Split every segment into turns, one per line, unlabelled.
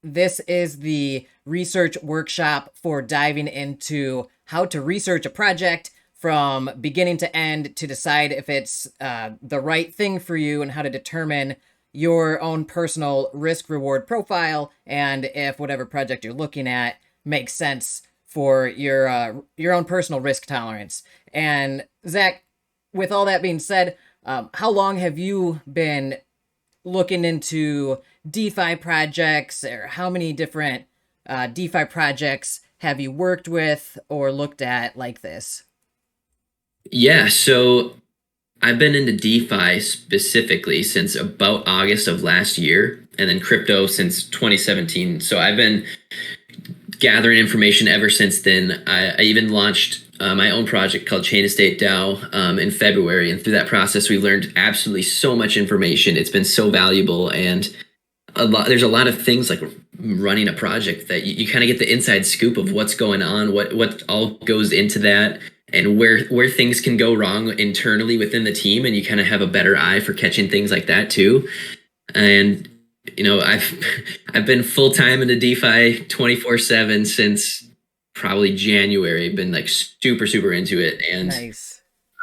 This is the research workshop for diving into how to research a project from beginning to end to decide if it's the right thing for you and how to determine your own personal risk reward profile and if whatever project you're looking at makes sense for your own personal risk tolerance. And Zach, with all that being said, how long have you been looking into DeFi projects, or how many different DeFi projects have you worked with or looked at like this?
Yeah, so I've been into DeFi specifically since about August of last year, and then crypto since 2017. So I've been gathering information ever since then. I even launched my own project called Chain Estate DAO in February, and through that process, we learned absolutely so much information. It's been so valuable, and there's a lot of things like running a project that you kind of get the inside scoop of what's going on, what all goes into that, and where things can go wrong internally within the team, and you kind of have a better eye for catching things like that too. And I've I've been full time into DeFi 24/7 since probably January. Been like super into it, and
Nice.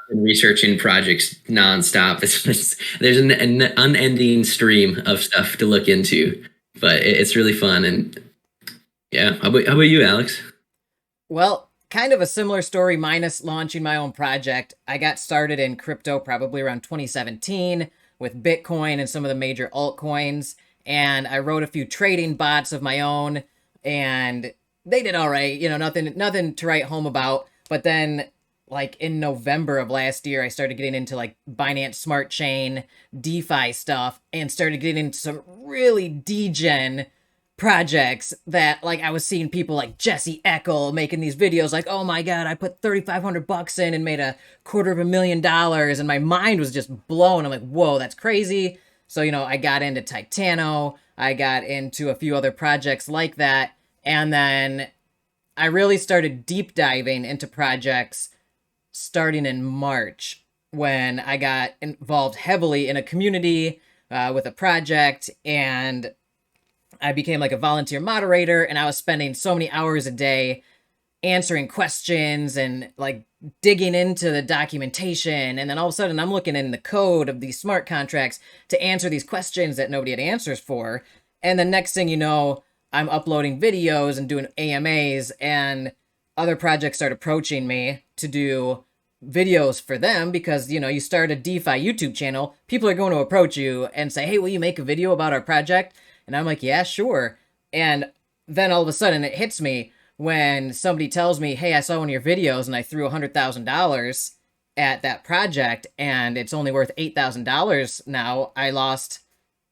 been researching projects nonstop. There's an unending stream of stuff to look into, but it's really fun. And yeah, how about you, Alex?
Well, kind of a similar story, minus launching my own project. I got started in crypto probably around 2017 with Bitcoin and some of the major altcoins. And I wrote a few trading bots of my own, and they did all right. Nothing to write home about. But then, like in November of last year, I started getting into like Binance Smart Chain, DeFi stuff, and started getting into some really degen projects that, like, I was seeing people like Jesse Eckel making these videos like, oh my god, I put $3,500 in and made $250,000, and my mind was just blown. I'm like, whoa, that's crazy. So I got into Titano, I got into a few other projects like that, and then I really started deep diving into projects starting in March, when I got involved heavily in a community with a project, and I became like a volunteer moderator, and I was spending so many hours a day answering questions and like digging into the documentation. And then all of a sudden, I'm looking in the code of these smart contracts to answer these questions that nobody had answers for. And the next thing you know, I'm uploading videos and doing AMAs, and other projects start approaching me to do videos for them because you start a DeFi YouTube channel, people are going to approach you and say, hey, will you make a video about our project? And I'm like, yeah, sure. And then all of a sudden it hits me when somebody tells me, hey, I saw one of your videos and I threw $100,000 at that project and it's only worth $8,000 now. I lost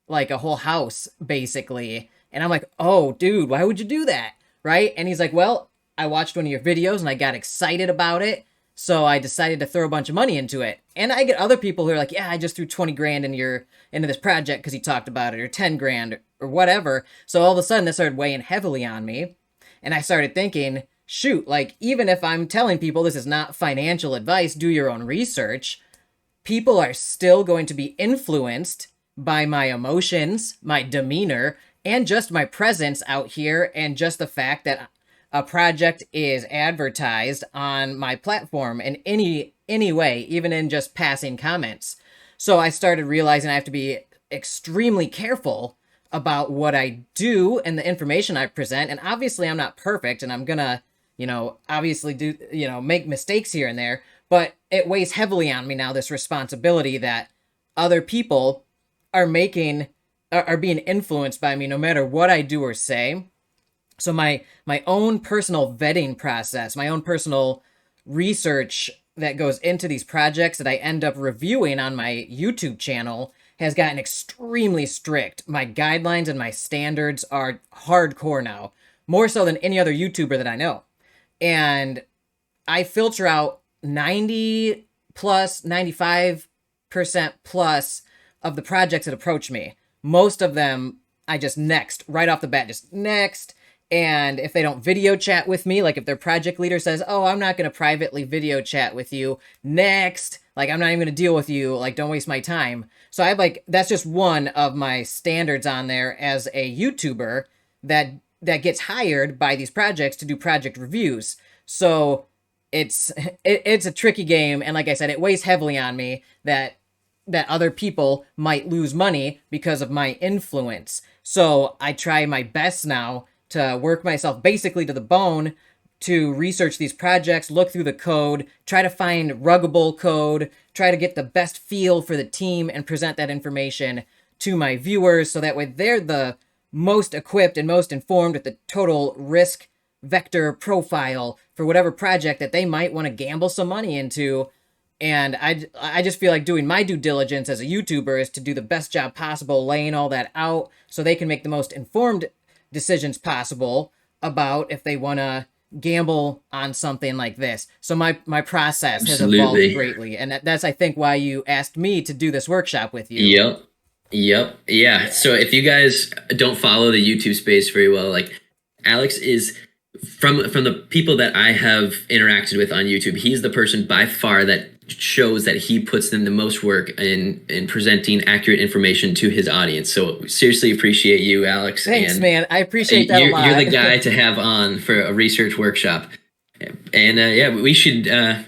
like a whole house basically. And I'm like, oh, dude, why would you do that? Right? And he's like, well, I watched one of your videos and I got excited about it. So I decided to throw a bunch of money into it. And I get other people who are like, yeah, I just threw 20 grand into this project because he talked about it, or 10 grand or whatever. So all of a sudden this started weighing heavily on me. And I started thinking, shoot, like, even if I'm telling people this is not financial advice, do your own research, people are still going to be influenced by my emotions, my demeanor, and just my presence out here, and just the fact that a project is advertised on my platform in any way, even in just passing comments. So I started realizing I have to be extremely careful about what I do and the information I present. And obviously I'm not perfect, and I'm gonna, obviously do, make mistakes here and there, but it weighs heavily on me now, this responsibility that other people are making, are being influenced by me no matter what I do or say. So my own personal vetting process, my own personal research that goes into these projects that I end up reviewing on my YouTube channel has gotten extremely strict. My guidelines and my standards are hardcore now, more so than any other YouTuber that I know. And I filter out 90 plus, 95% plus of the projects that approach me. Most of them I just next, right off the bat, just next. And if they don't video chat with me, like if their project leader says, oh, I'm not going to privately video chat with you, next, like I'm not even going to deal with you, like don't waste my time. So I have, like, that's just one of my standards on there as a YouTuber that gets hired by these projects to do project reviews. So it's a tricky game, and like I said, it weighs heavily on me that other people might lose money because of my influence. So I try my best now to work myself basically to the bone to research these projects, look through the code, try to find ruggable code, try to get the best feel for the team, and present that information to my viewers so that way they're the most equipped and most informed with the total risk vector profile for whatever project that they might want to gamble some money into. And I just feel like doing my due diligence as a YouTuber is to do the best job possible, laying all that out so they can make the most informed decisions possible about if they want to gamble on something like this. So my process has evolved greatly, and that's I think why you asked me to do this workshop with you.
Yep. Yeah. So if you guys don't follow the YouTube space very well, like Alex is from the people that I have interacted with on YouTube, he's the person by far that shows that he puts in the most work in presenting accurate information to his audience. So seriously appreciate you, Alex.
Thanks, man. I appreciate that a lot.
You're the guy to have on for a research workshop. And yeah, we should, I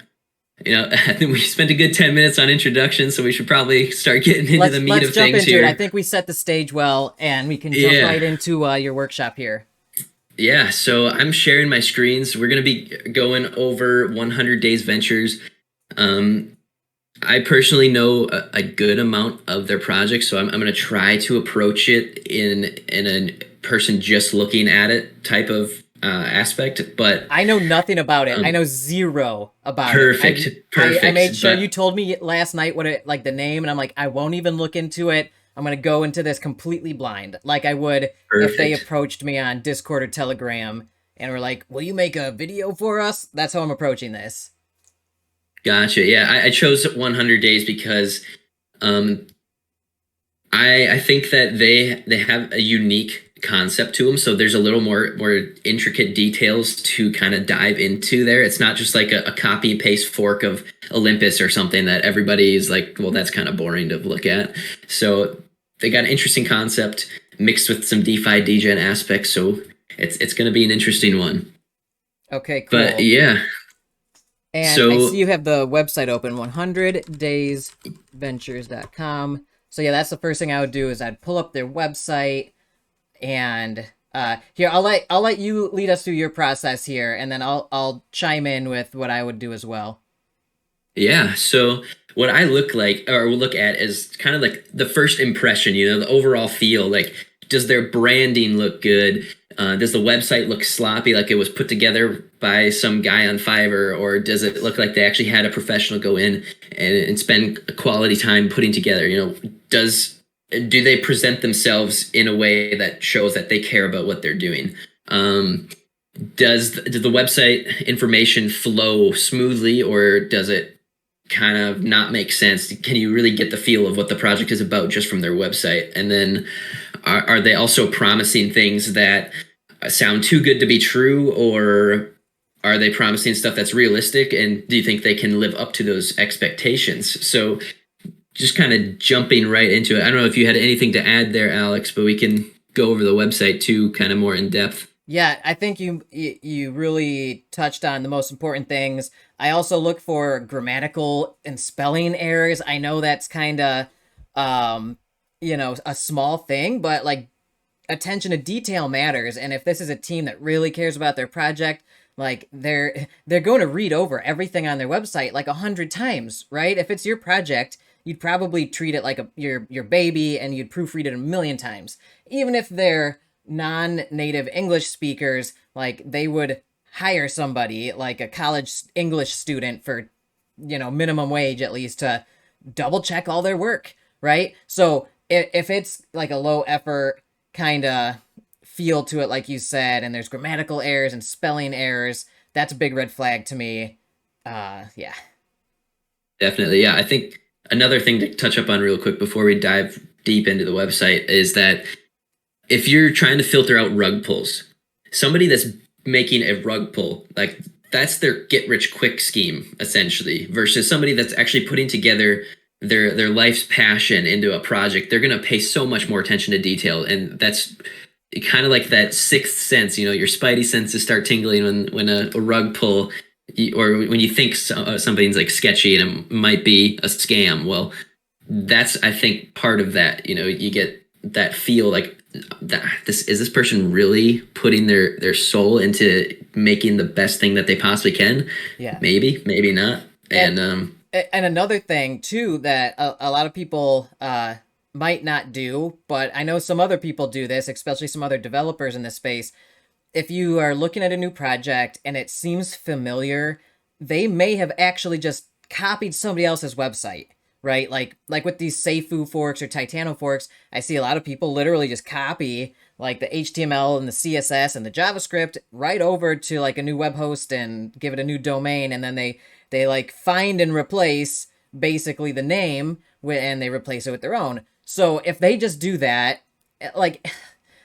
think we spent a good 10 minutes on introduction, so we should probably start getting into the meat of things here.
I think we set the stage well, and we can jump right into your workshop here.
Yeah, so I'm sharing my screens. We're going to be going over 100 Days Ventures. I personally know a good amount of their projects, so I'm going to try to approach it in a person just looking at it type of aspect. But
I know nothing about it. I know zero about
it. Perfect.
I made sure you told me last night what it like the name, and I'm like, I won't even look into it. I'm going to go into this completely blind, like I would if they approached me on Discord or Telegram and were like, will you make a video for us? That's how I'm approaching this.
Gotcha. Yeah, I chose 100 Days because I think that they have a unique concept to them. So there's a little more intricate details to kind of dive into there. It's not just like a copy and paste fork of Olympus or something that everybody's like, well, that's kind of boring to look at. So they got an interesting concept mixed with some DeFi degen aspects. So it's going to be an interesting one.
Okay, cool.
But yeah.
And so, I see you have the website open, 100daysventures.com. So yeah, that's the first thing I would do is I'd pull up their website, and here I'll let you lead us through your process here, and then I'll chime in with what I would do as well.
Yeah. So what I look at is kind of like the first impression, the overall feel. Like, does their branding look good? Does the website look sloppy, like it was put together by some guy on Fiverr, or does it look like they actually had a professional go in and spend quality time putting together? Do they present themselves in a way that shows that they care about what they're doing? Does the website information flow smoothly, or does it kind of not make sense? Can you really get the feel of what the project is about just from their website? And then are they also promising things that sound too good to be true, or are they promising stuff that's realistic? And do you think they can live up to those expectations? So just kind of jumping right into it. I don't know if you had anything to add there, Alex, but we can go over the website too, kind of more in depth.
Yeah, I think you really touched on the most important things. I also look for grammatical and spelling errors. I know that's kind of, a small thing, but like attention to detail matters. And if this is a team that really cares about their project, like they're going to read over everything on their website like 100 times, right? If it's your project, you'd probably treat it like your baby, and you'd proofread it a million times. Even if they're non-native English speakers, like they would hire somebody like a college English student for, minimum wage at least, to double check all their work, right? So if it's like a low effort kind of feel to it, like you said, and there's grammatical errors and spelling errors, that's a big red flag to me. Yeah.
Definitely. Yeah. I think another thing to touch up on real quick before we dive deep into the website is that if you're trying to filter out rug pulls, somebody that's making a rug pull, like that's their get rich quick scheme essentially, versus somebody that's actually putting together their life's passion into a project, they're going to pay so much more attention to detail. And that's kind of like that sixth sense, your spidey senses start tingling when a rug pull, or when you think something's like sketchy and it might be a scam. Well, that's, I think, part of that. You get that feel like, this person really putting their soul into making the best thing that they possibly can.
Yeah.
Maybe not.
And
And
and another thing too that a lot of people might not do, but I know some other people do this, especially some other developers in this space. If you are looking at a new project and it seems familiar, they may have actually just copied somebody else's website, right? Like with these Seifu forks or Titano forks, I see a lot of people literally just copy like the HTML and the CSS and the JavaScript right over to like a new web host and give it a new domain, and then they like find and replace basically the name and they replace it with their own. So if they just do that, like,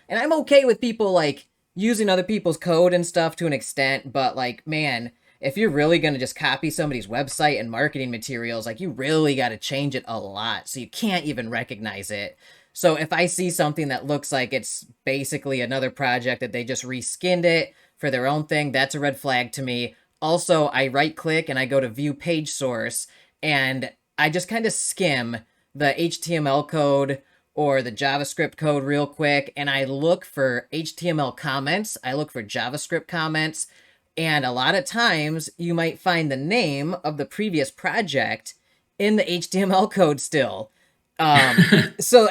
and I'm okay with people like using other people's code and stuff to an extent, but like, man, if you're really going to just copy somebody's website and marketing materials, like, you really got to change it a lot so you can't even recognize it. So if I see something that looks like it's basically another project that they just reskinned it for their own thing, that's a red flag to me. Also, I right click and I go to view page source, and I just kind of skim the HTML code or the JavaScript code real quick, and I look for HTML comments, I look for JavaScript comments, and a lot of times you might find the name of the previous project in the HTML code still. So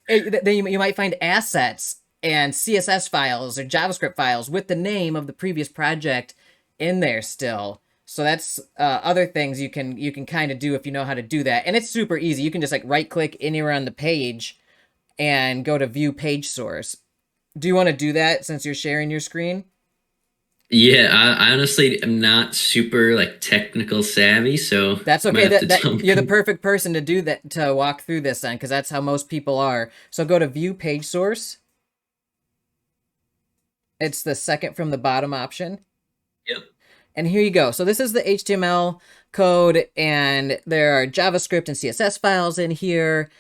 then you might find assets and CSS files or JavaScript files with the name of the previous project in there still. So that's other things you can kind of do if you know how to do that, and it's super easy. You can just like right click anywhere on the page and go to view page source. Do you want to do that since you're sharing your screen?
yeah, I honestly am not super like technical savvy, so
That's
might
okay.
have to
That
tell
you're the
me.
perfect person to do that, to walk through this on, because that's how most people are. So go to view page source. It's the second from the bottom option.
Yep.
And here you go. So this is the HTML code, and there are JavaScript and CSS files in here.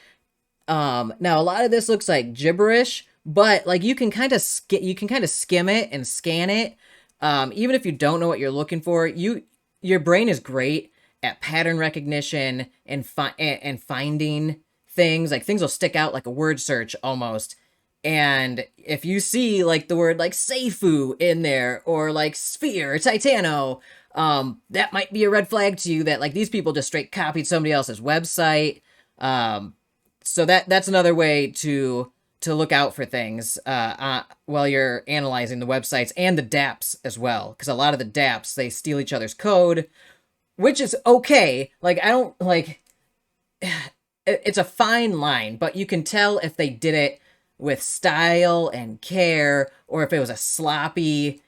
Now a lot of this looks like gibberish, but like you can kind of skim it and scan it. Even if you don't know what you're looking for, your brain is great at pattern recognition and finding things. Like, things will stick out like a word search almost. And if you see like the word like Seifu in there, or like sphere or Titano, that might be a red flag to you that like these people just straight copied somebody else's website. So that's another way to look out for things while you're analyzing the websites and the dApps as well, because a lot of the dApps, they steal each other's code, which is okay. Like, I don't like, it's a fine line, but you can tell if they did it with style and care, or if it was a sloppy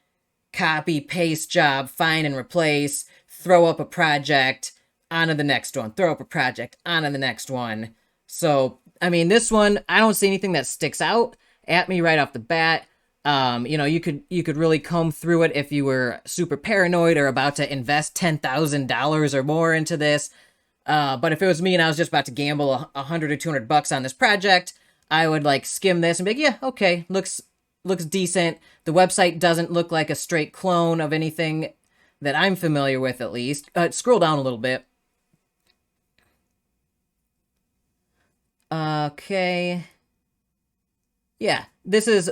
copy paste job, find and replace, throw up a project onto the next one, throw up a project onto the next one. So I mean, this one, I don't see anything that sticks out at me right off the bat. You could really comb through it if you were super paranoid or about to invest $10,000 or more into this. But if it was me and I was just about to gamble 100 or $200 on this project, I would like skim this and be like, yeah, okay, looks decent. The website doesn't look like a straight clone of anything that I'm familiar with, at least. Scroll down a little bit. Okay. Yeah, this is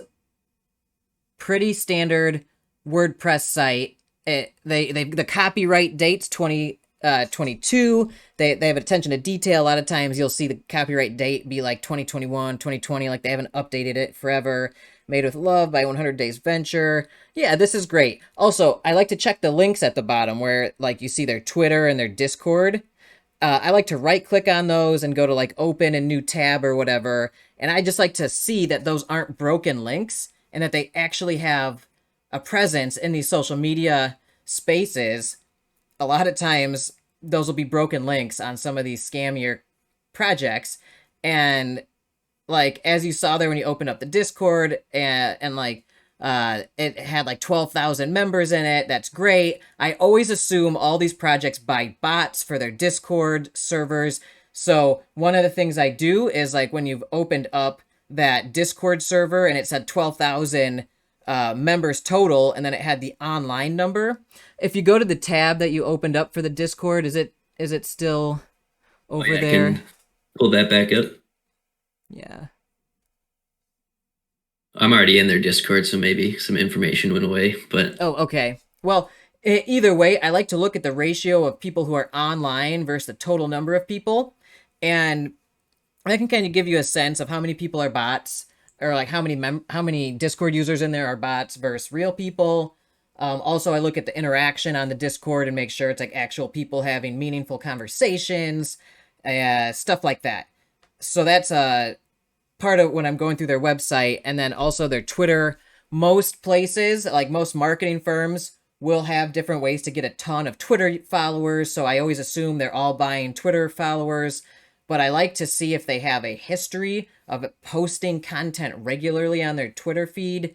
pretty standard WordPress site. The copyright date's 2022. They have attention to detail. A lot of times you'll see the copyright date be like 2021, 2020, like they haven't updated it forever. Made with love by 100 Days Venture. Yeah, this is great. Also, I like to check the links at the bottom where like you see their Twitter and their Discord. I like to right click on those and go to like open a new tab or whatever. And I just like to see that those aren't broken links and that they actually have a presence in these social media spaces. A lot of times those will be broken links on some of these scammier projects. And like, as you saw there when you opened up the Discord, and like it had like 12,000 members in it. That's great. I always assume all these projects buy bots for their Discord servers. So one of the things I do is like when you've opened up that Discord server, and it said 12,000 members total, and then it had the online number. If you go to the tab that you opened up for the Discord, is it still
Oh
over
yeah, I
there?
can pull that back up.
Yeah.
I'm already in their Discord, so maybe some information went away. But
Oh, okay. Well, either way, I like to look at the ratio of people who are online versus the total number of people, and that can kind of give you a sense of how many people are bots, or like how many Discord users in there are bots versus real people. Also, I look at the interaction on the Discord and make sure it's like actual people having meaningful conversations, stuff like that. So that's part of when I'm going through their website, and then also their Twitter. Most places, like most marketing firms, will have different ways to get a ton of Twitter followers. So I always assume they're all buying Twitter followers. But I like to see if they have a history of posting content regularly on their Twitter feed,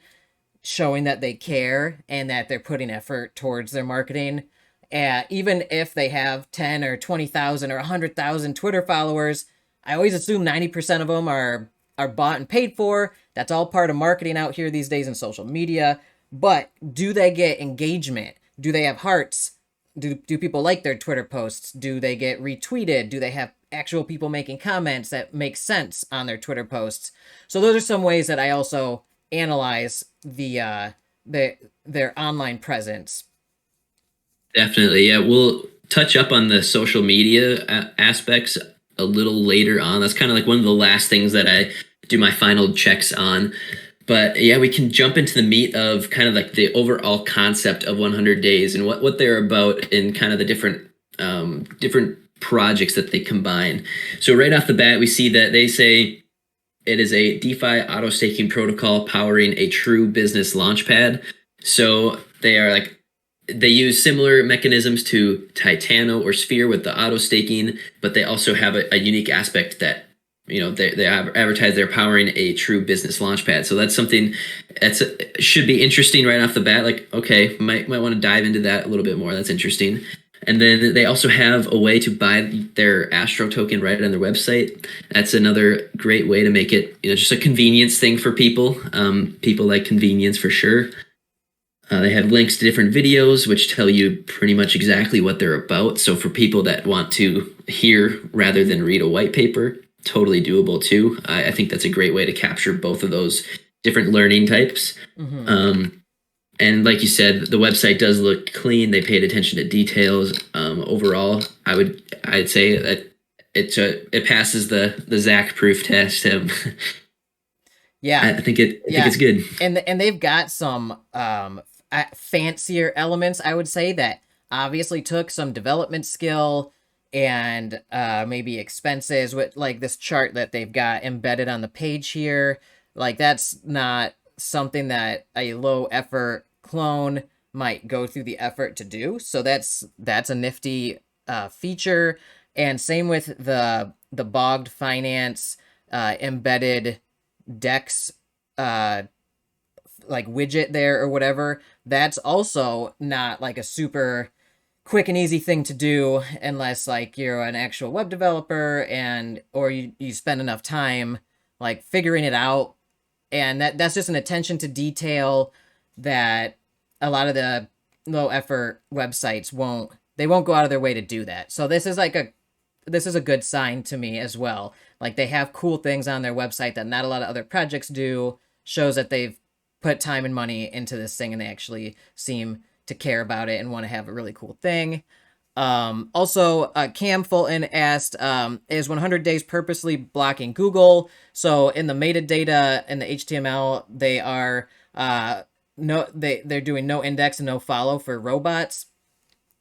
showing that they care and that they're putting effort towards their marketing. Even if they have 10 or 20,000 or 100,000 Twitter followers, I always assume 90% of them are bought and paid for. That's all part of marketing out here these days in social media. But do they get engagement? Do they have hearts? Do people like their Twitter posts? Do they get retweeted? Do they have actual people making comments that make sense on their Twitter posts? So those are some ways that I also analyze their online presence.
definitely, yeah, we'll touch up on the social media aspects a little later on. That's kind of like one of the last things that I do my final checks on. But yeah, we can jump into the meat of kind of like the overall concept of 100 days and what they're about in kind of the different projects that they combine. So right off the bat, we see that they say it is a DeFi auto staking protocol powering a true business launchpad. So they are like they use similar mechanisms to Titano or Sphere with the auto staking, but they also have a unique aspect that they advertise they're powering a true business launchpad. So that's something that's should be interesting right off the bat. Like, okay, might want to dive into that a little bit more. That's interesting. And then they also have a way to buy their ASTRO token right on their website. That's another great way to make it, just a convenience thing for people. People like convenience for sure. They have links to different videos, which tell you pretty much exactly what they're about. So for people that want to hear rather than read a white paper, totally doable too. I think that's a great way to capture both of those different learning types.
Mm-hmm.
And like you said, the website does look clean. They paid attention to details. Overall, I'd say that it passes the Zach proof test.
Yeah,
I think it's good.
and they've got some fancier elements, I would say, that obviously took some development skill and maybe expenses, with like this chart that they've got embedded on the page here. Like, that's not something that a low effort clone might go through the effort to do. So that's a nifty feature. And same with the bogged finance embedded Dex like widget there or whatever. That's also not like a super quick and easy thing to do unless like you're an actual web developer, and or you spend enough time like figuring it out. And that's just an attention to detail that a lot of the low effort websites won't go out of their way to do that. So this is a good sign to me as well. Like, they have cool things on their website that not a lot of other projects do. Shows that they've put time and money into this thing, and they actually seem to care about it and want to have a really cool thing. Also, Cam Fulton asked, is 100 days purposely blocking Google? So in the metadata in the HTML, they are they're doing no index and no follow for robots.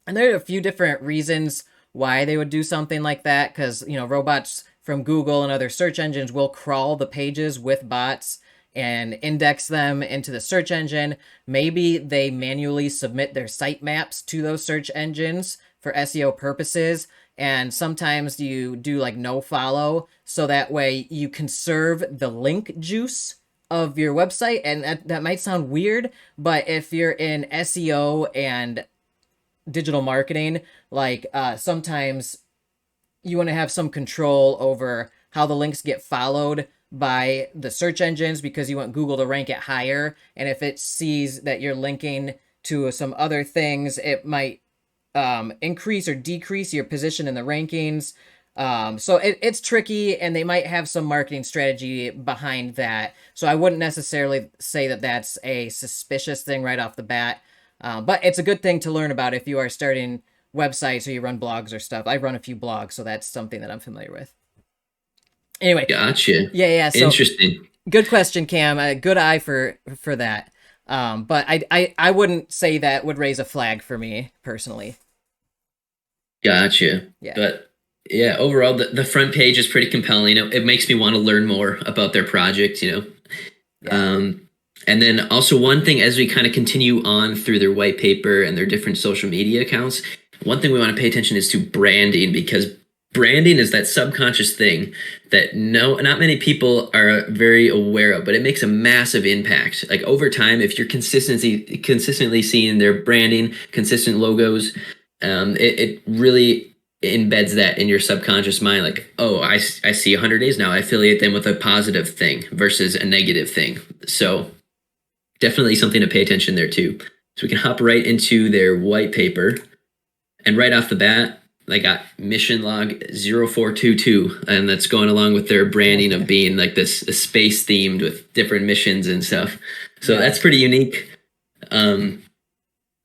And there are a few different reasons why they would do something like that, because robots from Google and other search engines will crawl the pages with bots and index them into the search engine. Maybe they manually submit their sitemaps to those search engines for SEO purposes, and sometimes you do like no follow, so that way you conserve the link juice of your website. And that might sound weird, but if you're in SEO and digital marketing, like sometimes you want to have some control over how the links get followed by the search engines because you want Google to rank it higher. And if it sees that you're linking to some other things, it might increase or decrease your position in the rankings. So it's tricky, and they might have some marketing strategy behind that. So I wouldn't necessarily say that that's a suspicious thing right off the bat. But it's a good thing to learn about if you are starting websites or you run blogs or stuff. I run a few blogs, so that's something that I'm familiar with. Anyway,
Gotcha.
yeah. So
Interesting.
good question, Cam. Good eye for that. But I wouldn't say that would raise a flag for me personally.
Gotcha.
Yeah.
But yeah, overall, the front page is pretty compelling. It makes me want to learn more about their project, you know.
Yeah.
And then also one thing as we kind of continue on through their white paper and their different social media accounts, one thing we want to pay attention is to branding, because branding is that subconscious thing that not many people are very aware of, but it makes a massive impact. Like over time, if you're consistently seeing their branding, consistent logos, it really embeds that in your subconscious mind. Like, oh, I see 100 days now. I affiliate them with a positive thing versus a negative thing. So definitely something to pay attention there too. So we can hop right into their white paper. And right off the bat, they got mission log 0422, and that's going along with their branding of being like this space themed with different missions and stuff. So that's pretty unique.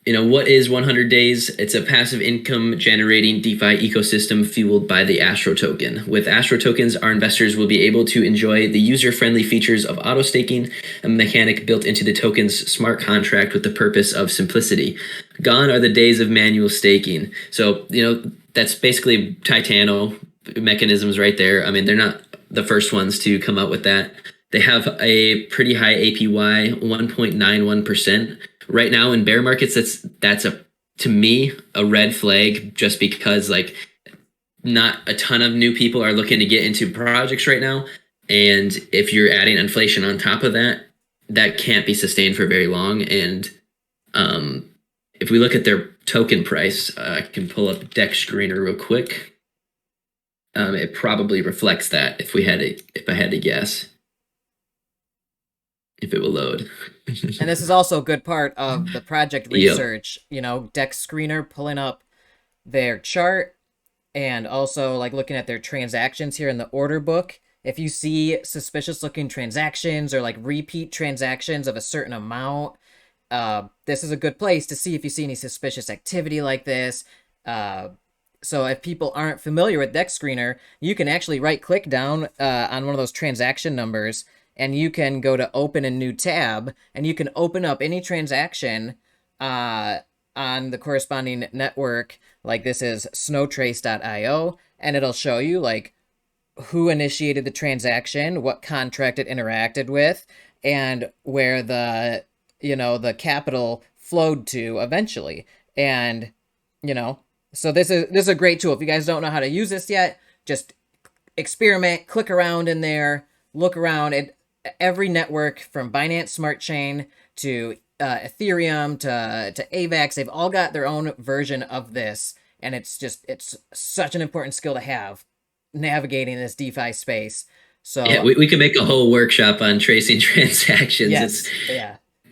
You know, what is 100 Days? It's a passive income generating DeFi ecosystem fueled by the ASTRO token. With ASTRO tokens, our investors will be able to enjoy the user-friendly features of auto staking, a mechanic built into the token's smart contract with the purpose of simplicity. Gone are the days of manual staking. So, you know, that's basically Titano mechanisms right there. I mean, they're not the first ones to come out with that. They have a pretty high APY, 1.91%. Right now in bear markets, that's to me a red flag, just because like not a ton of new people are looking to get into projects right now, and if you're adding inflation on top of that, that can't be sustained for very long. And if we look at their token price, I can pull up Deck Screener real quick. It probably reflects that if I had to guess. If it will load.
And this is also a good part of the project research. Yep. You know, Deck Screener pulling up their chart and also like looking at their transactions here in the order book. If you see suspicious looking transactions or like repeat transactions of a certain amount, this is a good place to see if you see any suspicious activity like this. So if people aren't familiar with Deck Screener, you can actually right click down on one of those transaction numbers, and you can go to open a new tab, and you can open up any transaction on the corresponding network. Like this is snowtrace.io, and it'll show you like who initiated the transaction, what contract it interacted with, and where the capital flowed to eventually. And so this is a great tool. If you guys don't know how to use this yet, just experiment, click around in there, look around. Every network from Binance Smart Chain to Ethereum to AVAX, they've all got their own version of this, and it's such an important skill to have navigating this DeFi space. So
yeah, we could make a whole workshop on tracing transactions.
Yes,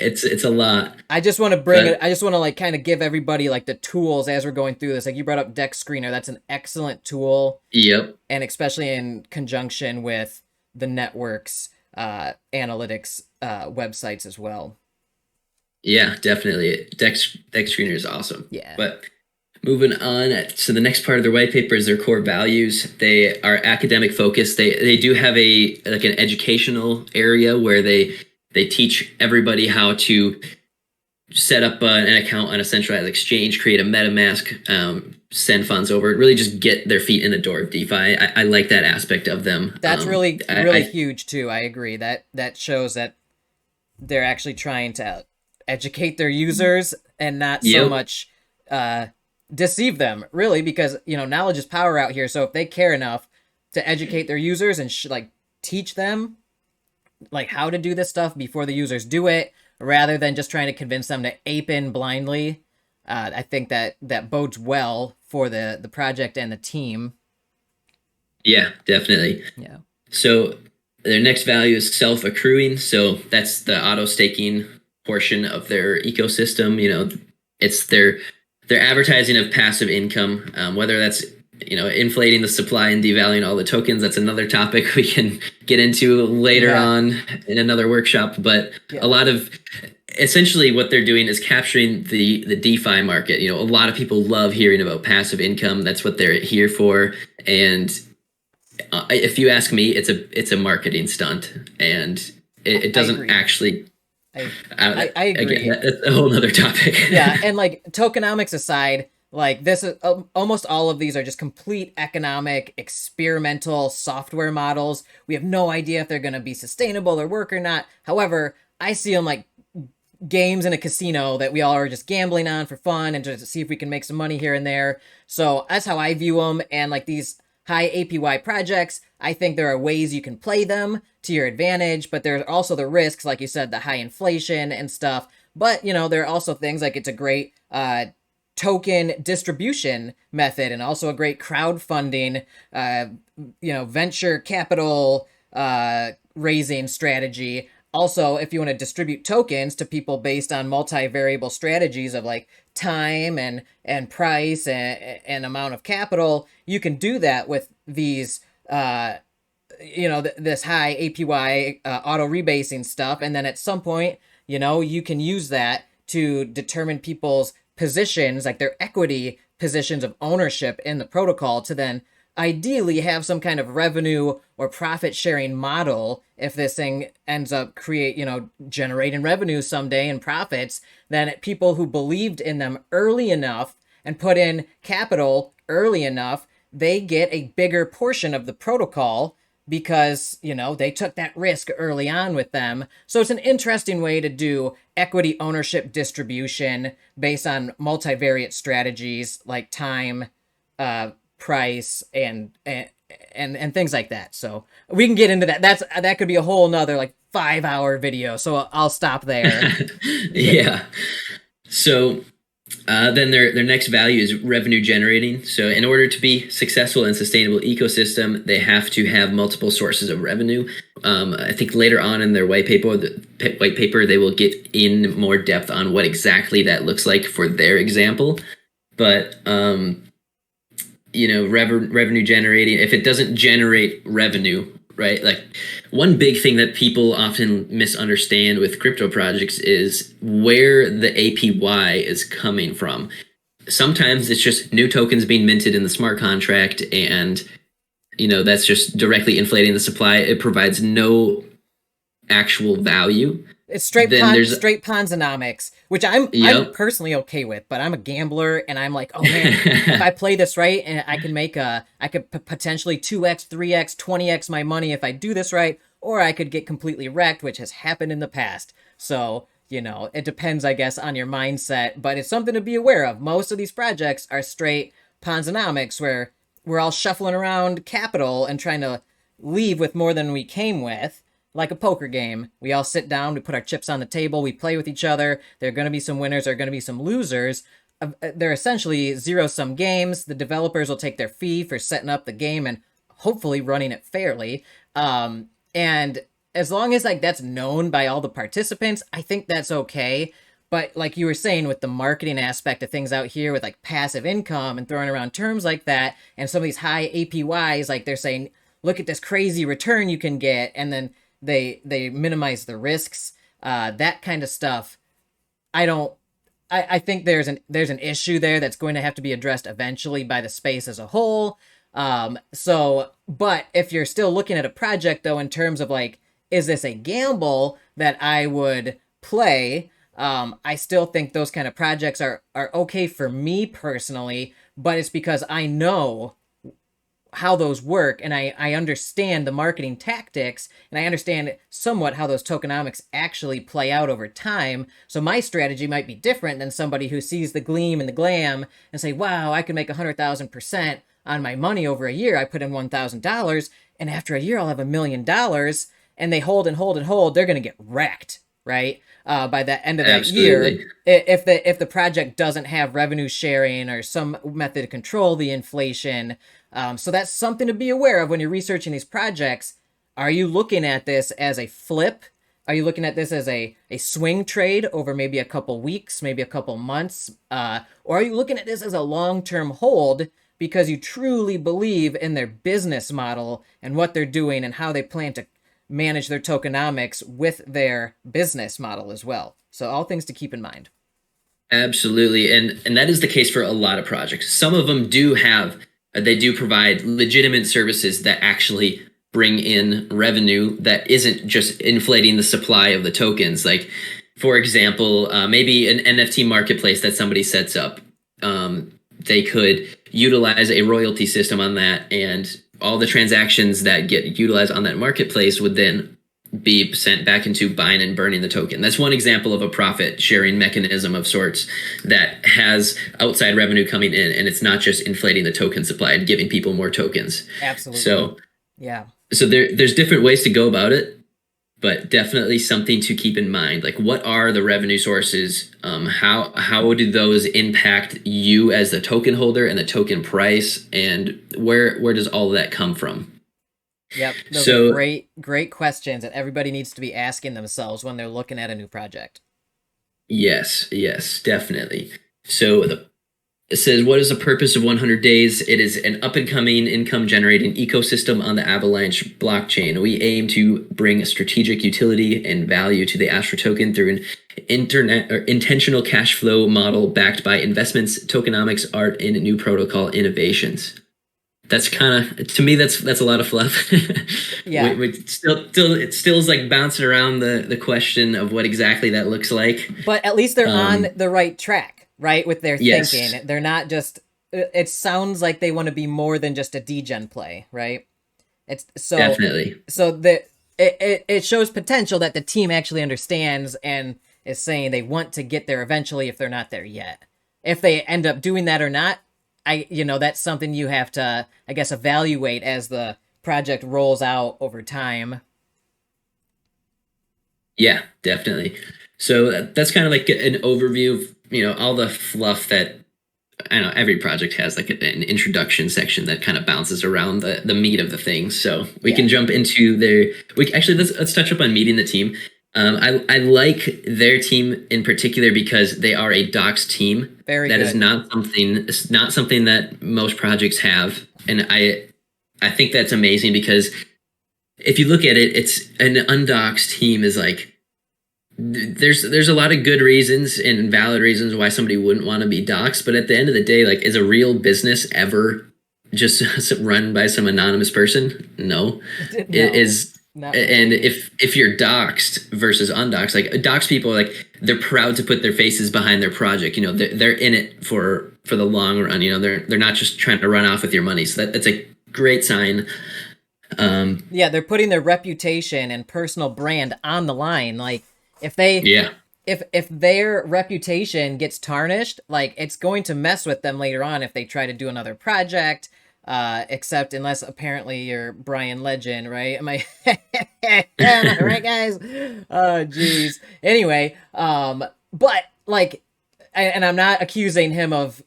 it's a lot.
I just want to bring it. I just want to like kind of give everybody like the tools as we're going through this. Like you brought up Deck Screener, that's an excellent tool.
Yep.
And especially in conjunction with the networks analytics websites as well.
Yeah, definitely. Deck Screener is awesome.
Yeah.
But moving on, so the next part of their white paper is their core values. They are academic focused. They do have an educational area where they teach everybody how to set up an account on a centralized exchange, create a MetaMask, send funds over, really just get their feet in the door of DeFi. I like that aspect of them.
That's really huge too. I agree. That shows that they're actually trying to educate their users and not so much deceive them, really, because knowledge is power out here. So if they care enough to educate their users and teach them like how to do this stuff before the users do it, rather than just trying to convince them to ape in blindly, I think that bodes well for the project and the team.
Yeah, definitely.
Yeah.
So Their next value is self-accruing. So that's the auto staking portion of their ecosystem. It's their advertising of passive income, whether that's inflating the supply and devaluing all the tokens. That's another topic we can get into later on in another workshop. But a lot of essentially what they're doing is capturing the DeFi market. A lot of people love hearing about passive income. That's what they're here for. And if you ask me, it's a marketing stunt, and it doesn't actually.
I agree.
Again, that's a whole other topic.
Yeah, and like tokenomics aside, like this is almost all of these are just complete economic experimental software models. We have no idea if they're going to be sustainable or work or not. However, I see them like games in a casino that we all are just gambling on for fun and to see if we can make some money here and there. So that's how I view them. And like these high APY projects, I think there are ways you can play them to your advantage, but there's also the risks, like you said, the high inflation and stuff. But, there are also things like it's a great token distribution method and also a great crowdfunding, venture capital raising strategy. Also, if you want to distribute tokens to people based on multivariable strategies of like time and price and amount of capital, you can do that with these this high APY auto rebasing stuff. And then at some point, you can use that to determine people's positions, like their equity positions of ownership in the protocol, to then ideally have some kind of revenue or profit sharing model. If this thing ends up generating revenue someday and profits, then people who believed in them early enough and put in capital early enough, they get a bigger portion of the protocol because, they took that risk early on with them. So it's an interesting way to do equity ownership distribution based on multivariate strategies like time, price, and things like that. So we can get into that. That could be a whole nother like 5-hour video. So I'll stop there.
Yeah. So then their next value is revenue generating. So in order to be successful in sustainable ecosystem, they have to have multiple sources of revenue. I think later on in their white paper, they will get in more depth on what exactly that looks like for their example. But revenue generating, if it doesn't generate revenue, right? Like one big thing that people often misunderstand with crypto projects is where the APY is coming from. Sometimes it's just new tokens being minted in the smart contract, and that's just directly inflating the supply. It provides no actual value.
It's straight Ponzinomics, which I'm personally okay with, but I'm a gambler and I'm like, oh man, if I play this right, and I could potentially 2x, 3x, 20x my money if I do this right, or I could get completely wrecked, which has happened in the past. So, it depends, I guess, on your mindset, but it's something to be aware of. Most of these projects are straight Ponzinomics, where we're all shuffling around capital and trying to leave with more than we came with. Like a poker game. We all sit down, we put our chips on the table, we play with each other. There are going to be some winners, there are going to be some losers. They're essentially zero-sum games. The developers will take their fee for setting up the game and hopefully running it fairly. And as long as that's known by all the participants, I think that's okay. But like you were saying with the marketing aspect of things out here with like passive income and throwing around terms like that, and some of these high APYs, like they're saying, look at this crazy return you can get, and then they minimize the risks, that kind of stuff. I think there's an issue there that's going to have to be addressed eventually by the space as a whole. But if you're still looking at a project though, in terms of like, is this a gamble that I would play? I still think those kind of projects are okay for me personally, but it's because I know how those work, and I understand the marketing tactics, and I understand somewhat how those tokenomics actually play out over time. So my strategy might be different than somebody who sees the gleam and the glam and say, wow, I can make 100,000% on my money over a year. I put in $1,000, and after a year I'll have $1 million, and they hold and hold and hold. They're going to get wrecked, right? By the end of that year, if the project doesn't have revenue sharing or some method to control the inflation. So that's something to be aware of when you're researching these projects. Are you looking at this as a flip? Are you looking at this as a swing trade over maybe a couple weeks, maybe a couple months? Or are you looking at this as a long-term hold because you truly believe in their business model and what they're doing and how they plan to manage their tokenomics with their business model as well? So all things to keep in mind.
Absolutely. And that is the case for a lot of projects. Some of them do have they do provide legitimate services that actually bring in revenue that isn't just inflating the supply of the tokens. Like, for example, maybe an NFT marketplace that somebody sets up. They could utilize a royalty system on that, and all the transactions that get utilized on that marketplace would then be sent back into buying and burning the token. That's one example of a profit sharing mechanism of sorts that has outside revenue coming in, and it's not just inflating the token supply and giving people more tokens.
Absolutely.
So
yeah.
So there's different ways to go about it, but definitely something to keep in mind. Like, what are the revenue sources? How do those impact you as the token holder and the token price, and where does all of that come from?
Yep. Those are great questions that everybody needs to be asking themselves when they're looking at a new project.
Yes, definitely. So it says, what is the purpose of 100 Days? It is an up-and-coming income-generating ecosystem on the Avalanche blockchain. We aim to bring strategic utility and value to the ASTRO token through an intentional cash flow model backed by investments, tokenomics, art, and new protocol innovations. That's kind of, to me, that's a lot of fluff.
Yeah.
It still is like bouncing around the question of what exactly that looks like.
But at least they're on the right track, right? With their
Yes.
thinking. They're not just, it sounds like they want to be more than just a degen play, right? It's so
Definitely.
So that it shows potential that the team actually understands and is saying they want to get there eventually if they're not there yet. If they end up doing that or not, that's something you have to, I guess, evaluate as the project rolls out over time.
Yeah, definitely. So that's kind of like an overview of, all the fluff that I know every project has, like an introduction section that kind of bounces around the meat of the thing. So we can jump into let's touch up on meeting the team. I like their team in particular because they are a docs team.
Very good.
Is not something that most projects have, and I think that's amazing because if you look at it, it's an undoxed team is like there's a lot of good reasons and valid reasons why somebody wouldn't want to be doxed, but at the end of the day, like, is a real business ever just run by some anonymous person? No. It is. And if you're doxed versus undoxed, like, doxed people, like, they're proud to put their faces behind their project. They're in it for the long run. They're not just trying to run off with your money. So that's a great sign.
They're putting their reputation and personal brand on the line. Like, if their reputation gets tarnished, like, it's going to mess with them later on if they try to do another project. Except unless apparently you're Brian Legend, right? Am I right, guys? Oh, geez. Anyway, but like, and I'm not accusing him of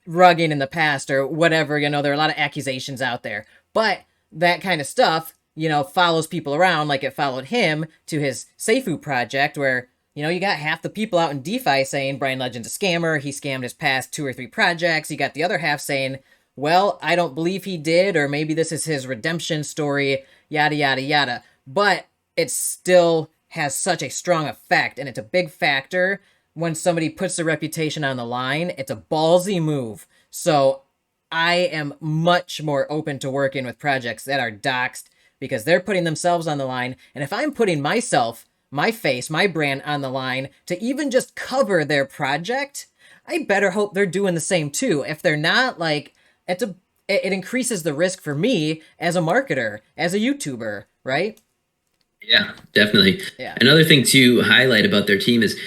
rugging in the past or whatever. There are a lot of accusations out there, but that kind of stuff, follows people around, like it followed him to his Seifu project, where you got half the people out in DeFi saying Brian Legend's a scammer. He scammed his past 2 or 3 projects. You got the other half saying, well, I don't believe he did, or maybe this is his redemption story, yada, yada, yada. But it still has such a strong effect, and it's a big factor when somebody puts their reputation on the line. It's a ballsy move. So I am much more open to working with projects that are doxed because they're putting themselves on the line. And if I'm putting myself, my face, my brand on the line to even just cover their project, I better hope they're doing the same too. If they're not, like, it increases the risk for me as a marketer, as a YouTuber, right?
Yeah, definitely.
Yeah.
Another thing to highlight about their team is,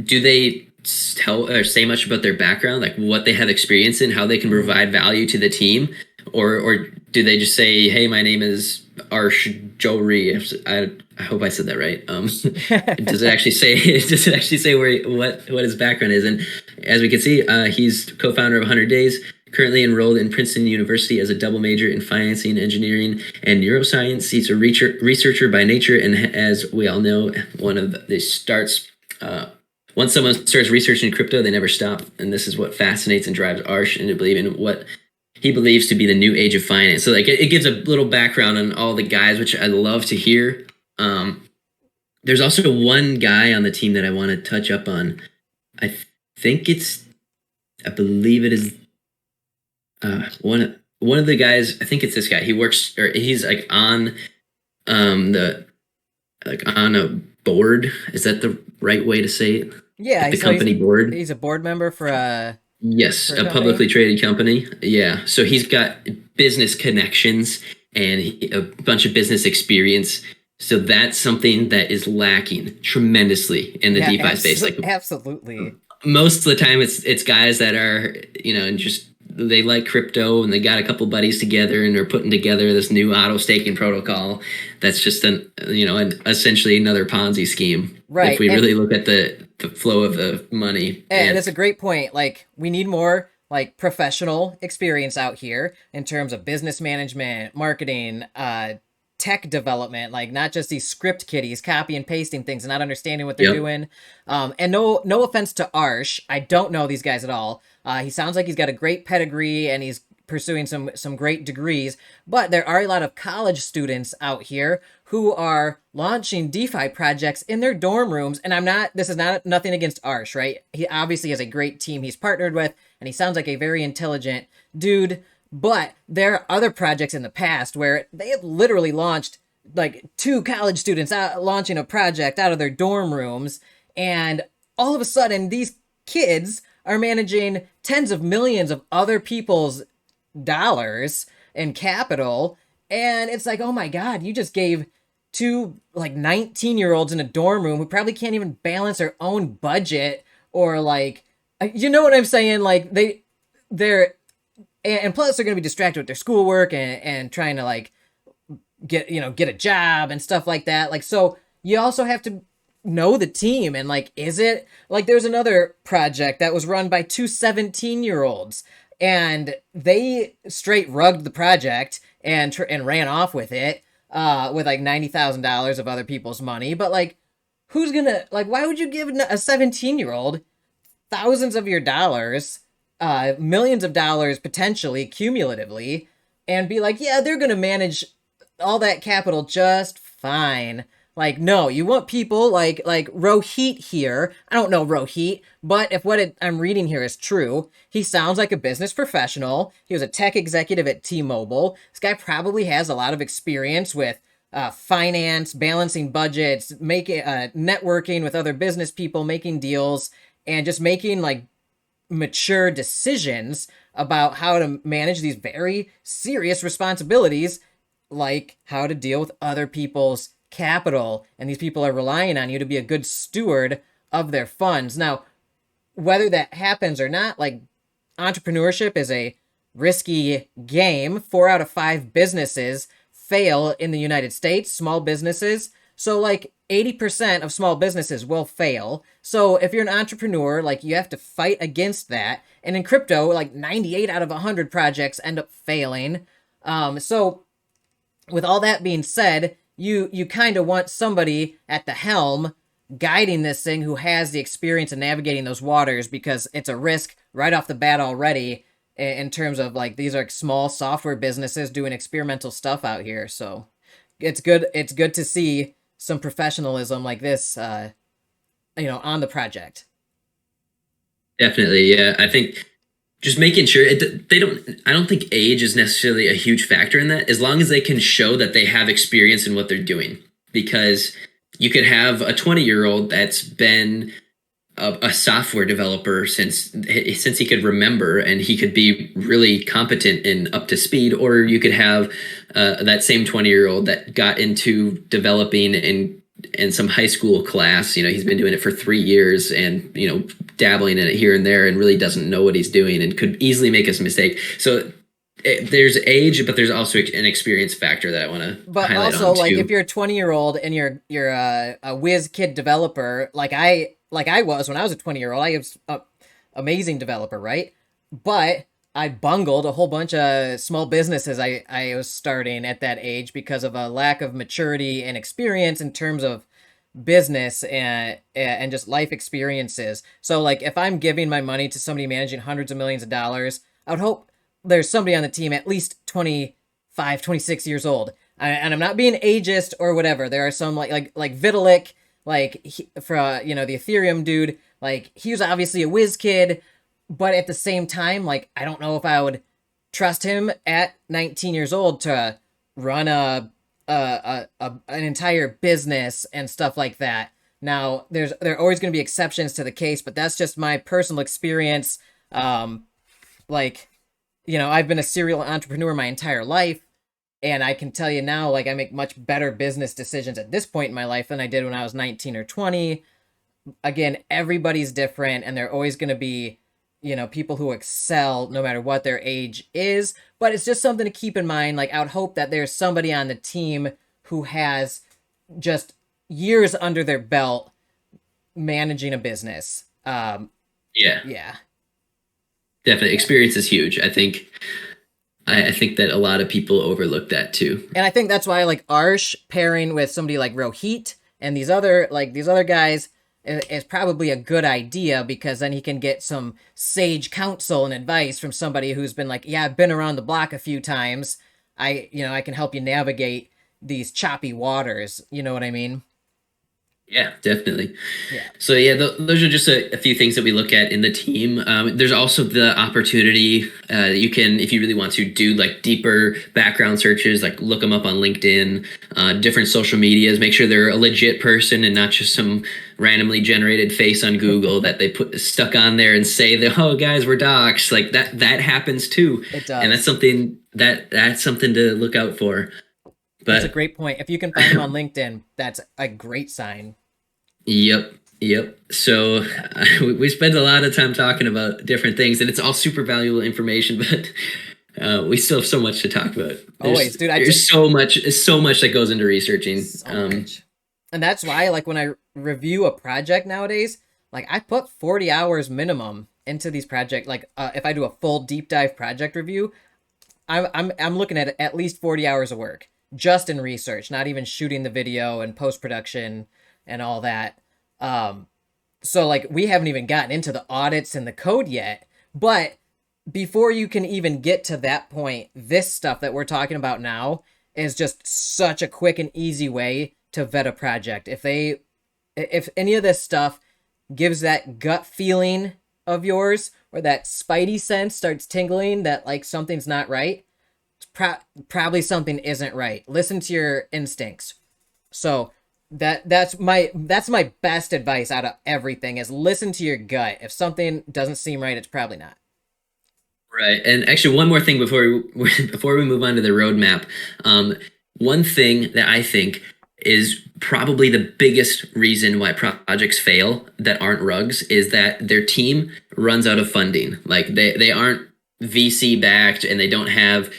do they tell or say much about their background, like what they have experience in, how they can provide value to the team, or do they just say, "Hey, my name is Arsh Johri"? I hope I said that right. Does it actually say what his background is? And as we can see, he's co-founder of 100 Days, Currently enrolled in Princeton University as a double major in financing, engineering, and neuroscience. He's a researcher by nature, and as we all know, once someone starts researching crypto, they never stop. And this is what fascinates and drives Arsh into believing what he believes to be the new age of finance. So like it gives a little background on all the guys, which I love to hear. There's also one guy on the team that I want to touch up on. I think I believe it is one of the guys. I think it's this guy. He's like on on a board. Is that the right way to say it?
Yeah,
Like the
so
company board.
he's a board member for
Yes,
a
a
company.
publicly traded company. Yeah, so he's got business connections and a bunch of business experience. So that's something that is lacking tremendously in the
Yeah,
DeFi space. Like
absolutely.
most of the time, it's guys that are just they like crypto and they got a couple buddies together and they're putting together this new auto staking protocol. That's just essentially another Ponzi scheme.
Right.
If we really look at the flow of the money.
And it's a great point. Like, we need more like professional experience out here in terms of business management, marketing, tech development, like not just these script kiddies copy and pasting things and not understanding what they're doing. And no offense to Arsh, I don't know these guys at all. He sounds like he's got a great pedigree and he's pursuing some great degrees, but there are a lot of college students out here who are launching DeFi projects in their dorm rooms. And this is not nothing against Arsh, right? He obviously has a great team he's partnered with, and he sounds like a very intelligent dude. But there are other projects in the past where they have literally launched like two college students out launching a project out of their dorm rooms, and all of a sudden these kids are managing tens of millions of other people's dollars and capital, and it's like, oh my god, you just gave two like 19-year-olds in a dorm room who probably can't even balance their own budget, or like, you know what I'm saying, like they're and plus they're going to be distracted with their schoolwork and trying to like get a job and stuff like that. Like, so you also have to know the team, and like, is it like there's another project that was run by two 17-year-olds and they straight rugged the project and ran off with it with like $90,000 of other people's money. But like, who's gonna, like, why would you give a 17-year-old thousands of your dollars, millions of dollars potentially cumulatively, and be like, yeah, they're gonna manage all that capital just fine? Like, no, you want people like Rohit here. I don't know Rohit, but if I'm reading here is true, he sounds like a business professional. He was a tech executive at T-Mobile. This guy probably has a lot of experience with finance, balancing budgets, making networking with other business people, making deals, and just making like mature decisions about how to manage these very serious responsibilities, like how to deal with other people's capital. And these people are relying on you to be a good steward of their funds. Now, whether that happens or not, like, entrepreneurship is a risky game. 4 out of 5 businesses fail in the United States, small businesses. So like 80% of small businesses will fail. So if you're an entrepreneur, like, you have to fight against that. And in crypto, like 98 out of 100 projects end up failing. So with all that being said, you kind of want somebody at the helm guiding this thing who has the experience in navigating those waters, because it's a risk right off the bat already in terms of like, these are small software businesses doing experimental stuff out here. So it's good to see some professionalism like this on the project.
Definitely, yeah. I think just making sure I don't think age is necessarily a huge factor in that, as long as they can show that they have experience in what they're doing. Because you could have a 20-year-old that's been a software developer since he could remember, and he could be really competent and up to speed, or you could have that same 20-year-old that got into developing in some high school class. He's been doing it for 3 years and dabbling in it here and there, and really doesn't know what he's doing and could easily make a mistake. So there's age, but there's also an experience factor that I want to highlight.
Also, like, if you're a 20-year-old and you're a whiz kid developer, like I was when I was a 20-year-old, I was an amazing developer, right? But I bungled a whole bunch of small businesses I was starting at that age because of a lack of maturity and experience in terms of business and just life experiences. So like if I'm giving my money to somebody managing hundreds of millions of dollars, I would hope there's somebody on the team at least 25, 26 years old. And I'm not being ageist or whatever. There are some like Vitalik, for the Ethereum dude, like he was obviously a whiz kid, but at the same time, like I don't know if I would trust him at 19 years old to run an entire business and stuff like that. Now, there are always going to be exceptions to the case, but that's just my personal experience. Like, I've been a serial entrepreneur my entire life, and I can tell you now, like, I make much better business decisions at this point in my life than I did when I was 19 or 20. Again, everybody's different, and there are always going to be, people who excel no matter what their age is. But it's just something to keep in mind. Like, I would hope that there's somebody on the team who has just years under their belt managing a business.
Yeah,
Yeah.
definitely. Experience is huge. I think that a lot of people overlook that too.
And I think that's why like Arsh pairing with somebody like Rohit and these other guys is probably a good idea, because then he can get some sage counsel and advice from somebody who's been like, yeah, I've been around the block a few times. I can help you navigate these choppy waters. You know what I mean?
Yeah, definitely.
Yeah.
So yeah, those are just a few things that we look at in the team. There's also the opportunity you can, if you really want to, do like deeper background searches, like look them up on LinkedIn, different social medias. Make sure they're a legit person and not just some randomly generated face on Google that they put stuck on there and say that, oh guys, we're docs. Like that happens too,
It does.
and that's something to look out for.
That's a
But
great point. If you can find them on LinkedIn, that's a great sign.
yep, yep. So we spend a lot of time talking about different things, and it's all super valuable information. But we still have so much to talk about.
Always, dude.
There's so much that goes into researching.
So much. And that's why, like, when I review a project nowadays, like I put 40 hours minimum into these projects. Like, if I do a full deep dive project review, I'm looking at least 40 hours of work just in research, not even shooting the video and post production and all that. So like we haven't even gotten into the audits and the code yet, but before you can even get to that point, this stuff that we're talking about now is just such a quick and easy way to vet a project. If any of this stuff gives that gut feeling of yours, or that spidey sense starts tingling that like something's not right, probably something isn't right. Listen to your instincts. So that's my best advice out of everything is listen to your gut. If something doesn't seem right, it's probably not.
Right. And actually, one more thing before we move on to the roadmap. One thing that I think is probably the biggest reason why projects fail that aren't rugs is that their team runs out of funding. Like they aren't VC backed, and they don't have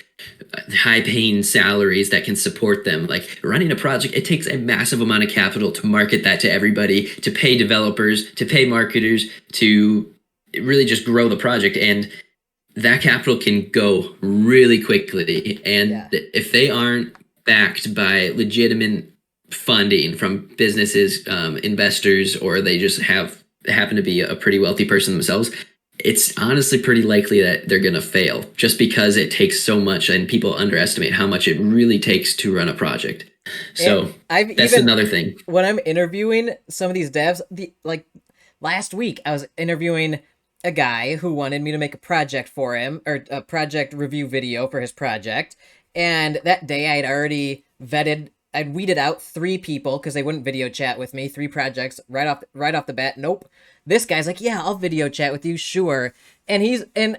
high paying salaries that can support them. Like running a project, it takes a massive amount of capital to market that to everybody, to pay developers, to pay marketers, to really just grow the project. And that capital can go really quickly. And
Yeah.
if they aren't backed by legitimate funding from businesses, investors, or they just happen to be a pretty wealthy person themselves, it's honestly pretty likely that they're going to fail, just because it takes so much and people underestimate how much it really takes to run a project. So that's another thing.
When I'm interviewing some of these devs, like last week, I was interviewing a guy who wanted me to make a project for him, or a project review video for his project. And that day I'd already I'd weeded out 3 people because they wouldn't video chat with me. 3 projects right off the bat. Nope. This guy's like, yeah, I'll video chat with you, sure. And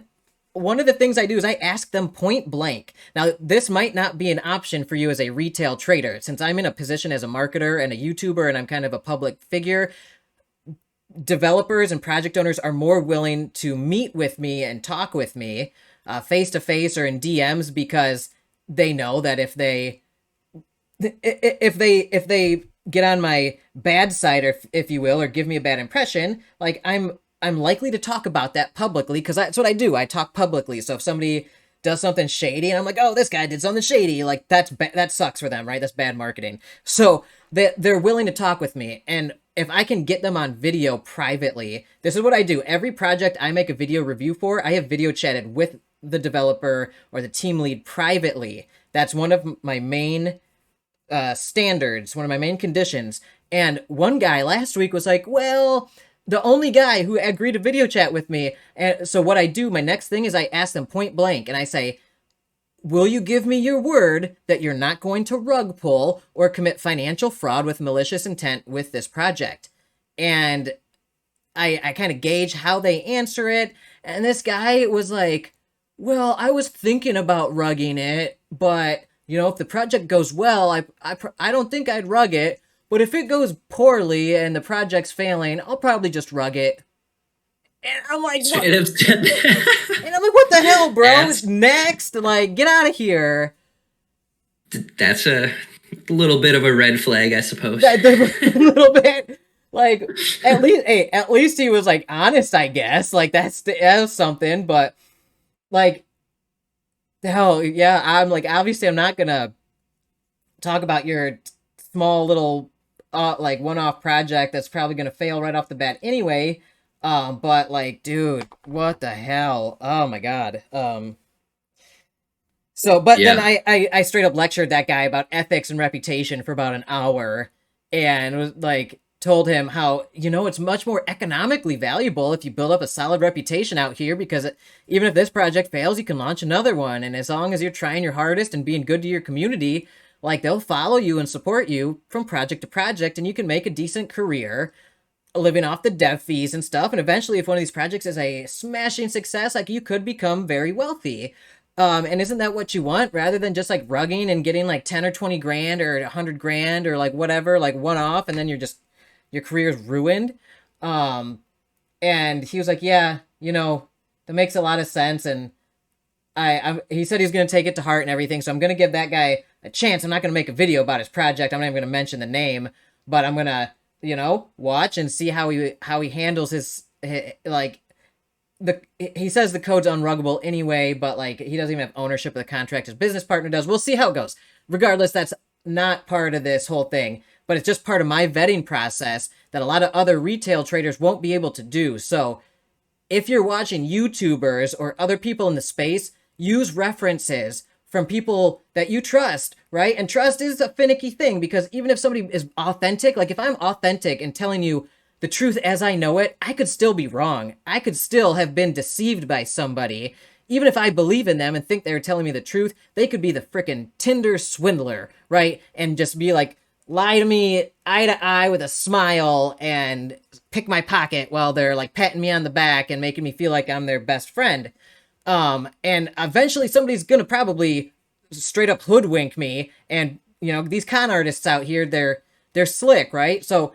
one of the things I do is I ask them point blank. Now, this might not be an option for you as a retail trader, since I'm in a position as a marketer and a YouTuber, and I'm kind of a public figure. Developers and project owners are more willing to meet with me and talk with me face to face or in DMs, because they know that if they get on my bad side, or if you will, or give me a bad impression, like I'm I'm likely to talk about that publicly because that's what I do. I talk publicly. So if somebody does something shady and I'm like, oh, this guy did something shady, like that sucks for them, right? That's bad marketing. So they're willing to talk with me. And if I can get them on video privately, this is what I do. Every project I make a video review for, I have video chatted with the developer or the team lead privately. That's one of my main standards, one of my main conditions. And one guy last week was like, well, the only guy who agreed to video chat with me. And so what I do, my next thing is I ask them point blank and I say, will you give me your word that you're not going to rug pull or commit financial fraud with malicious intent with this project? And I kind of gauge how they answer it. And this guy was like, well, I was thinking about rugging it, but if the project goes well, I don't think I'd rug it. But if it goes poorly and the project's failing, I'll probably just rug it. And I'm like, what? And I'm like, what the hell, bro? It's next. Like, get out of here.
That's a little bit of a red flag, I suppose.
A little bit. Like, at least he was like honest, I guess. Like that's something. But like, hell, yeah. I'm like, obviously, I'm not gonna talk about your small little like one-off project that's probably gonna fail right off the bat anyway. But like, dude, what the hell? Oh my god. So, but then I straight up lectured that guy about ethics and reputation for about an hour, and was like, told him how it's much more economically valuable if you build up a solid reputation out here, because even if this project fails, you can launch another one, and as long as you're trying your hardest and being good to your community, like they'll follow you and support you from project to project, and you can make a decent career living off the dev fees and stuff. And eventually, if one of these projects is a smashing success, like you could become very wealthy. And isn't that what you want, rather than just like rugging and getting like 10 or 20 grand or 100 grand or like whatever, like one off, and then your career's ruined. And he was like, yeah, that makes a lot of sense. And he said he's going to take it to heart and everything. So I'm going to give that guy a chance. I'm not going to make a video about his project. I'm not even going to mention the name, but I'm going to, watch and see how he handles his like, he says the code's unruggable anyway, but like he doesn't even have ownership of the contract. His business partner does. We'll see how it goes. Regardless, that's not part of this whole thing, but it's just part of my vetting process that a lot of other retail traders won't be able to do. So if you're watching YouTubers or other people in the space, use references from people that you trust, right? And trust is a finicky thing, because even if somebody is authentic, like if I'm authentic and telling you the truth as I know it, I could still be wrong. I could still have been deceived by somebody. Even if I believe in them and think they're telling me the truth, they could be the frickin' Tinder swindler, right? And just be like, lie to me eye to eye with a smile and pick my pocket while they're like patting me on the back and making me feel like I'm their best friend. And eventually somebody's gonna probably straight up hoodwink me. And these con artists out here, they're slick, right? So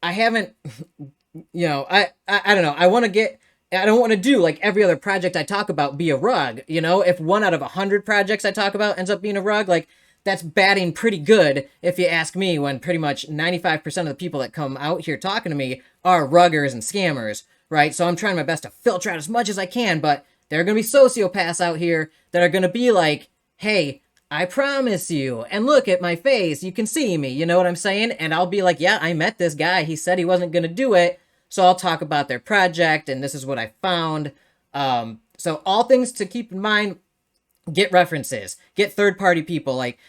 I haven't, I don't know. I don't want to do like every other project I talk about be a rug. If 1 out of 100 projects I talk about ends up being a rug, like that's batting pretty good if you ask me, when pretty much 95% of the people that come out here talking to me are ruggers and scammers, right? So I'm trying my best to filter out as much as I can, but there are going to be sociopaths out here that are going to be like, hey, I promise you, and look at my face, you can see me, you know what I'm saying? And I'll be like, yeah, I met this guy, he said he wasn't going to do it, so I'll talk about their project, and this is what I found. So all things to keep in mind: get references, get third-party people like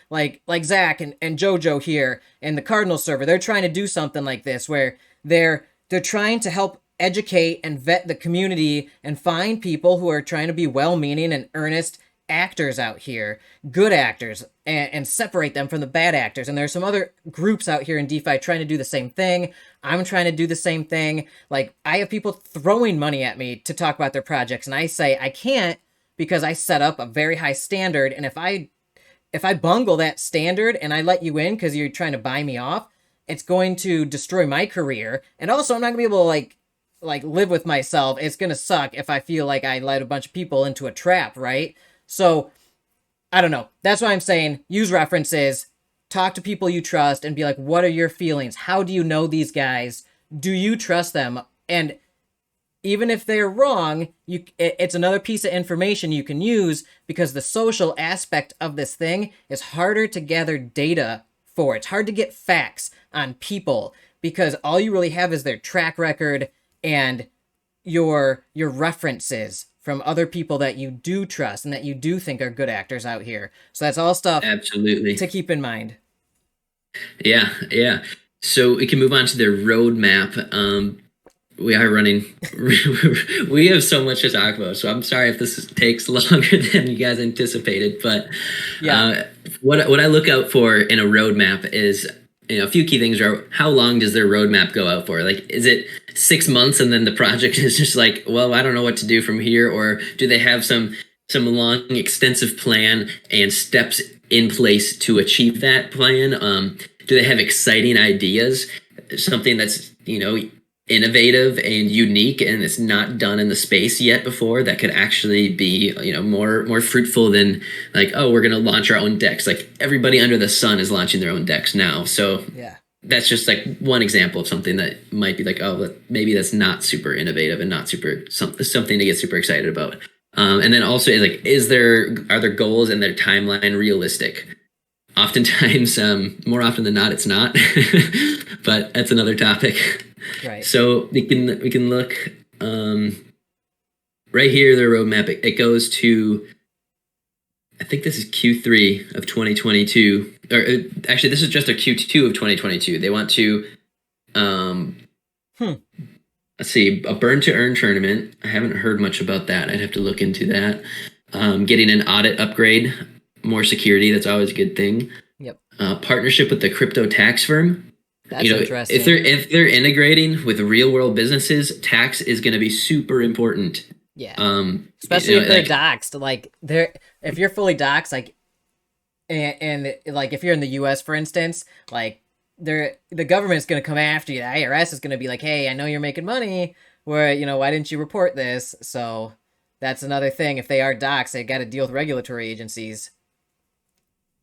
Zach and Jojo here and the Cardinal server. They're trying to do something like this where they're trying to help educate and vet the community and find people who are trying to be well-meaning and earnest actors out here, good actors, and separate them from the bad actors. And there's some other groups out here in DeFi trying to do the same thing. I'm trying to do the same thing. Like, I have people throwing money at me to talk about their projects, and I say I can't, because I set up a very high standard, and if I bungle that standard and I let you in because you're trying to buy me off, it's going to destroy my career. And also, I'm not gonna be able to like live with myself. It's gonna suck if I feel like I led a bunch of people into a trap, right? So I don't know. That's why I'm saying use references, talk to people you trust, and be like, what are your feelings? How do you know these guys? Do you trust them? And even if they're wrong, it's another piece of information you can use, because the social aspect of this thing is harder to gather data for. It's hard to get facts on people because all you really have is their track record and your references from other people that you do trust and that you do think are good actors out here. So that's all stuff
Absolutely.
to keep in mind.
Yeah, yeah. So we can move on to the roadmap. We are running. We have so much to talk about, so I'm sorry if this takes longer than you guys anticipated. But
Yeah.
what I look out for in a roadmap is, a few key things are: how long does their roadmap go out for? Like, is it 6 months and then the project is just like, well, I don't know what to do from here, or do they have some long, extensive plan and steps in place to achieve that plan? Do they have exciting ideas, something that's innovative and unique and it's not done in the space yet before, that could actually be more fruitful than like, oh, we're going to launch our own decks? Like, everybody under the sun is launching their own decks now. So
Yeah.
that's just like one example of something that might be like, oh, maybe that's not super innovative and not super something to get super excited about. And then also, like, are their goals and their timeline realistic? Oftentimes, more often than not, it's not. But that's another topic.
Right.
So we can look right here. Their roadmap, it goes to, I think this is Q3 of 2022, or actually this is just their Q2 of 2022. They want to let's see, a burn to earn tournament. I haven't heard much about that. I'd have to look into that. Getting an audit upgrade, more security. That's always a good thing.
Yep.
Partnership with the crypto tax firm.
That's interesting.
If they're integrating with real world businesses, tax is going to be super important.
Yeah. Especially if they're doxxed. Like, if you're fully doxxed, like, and like if you're in the U.S., for instance, like, the government's going to come after you. The IRS is going to be like, hey, I know you're making money. Why didn't you report this? So that's another thing. If they are doxxed, they got to deal with regulatory agencies.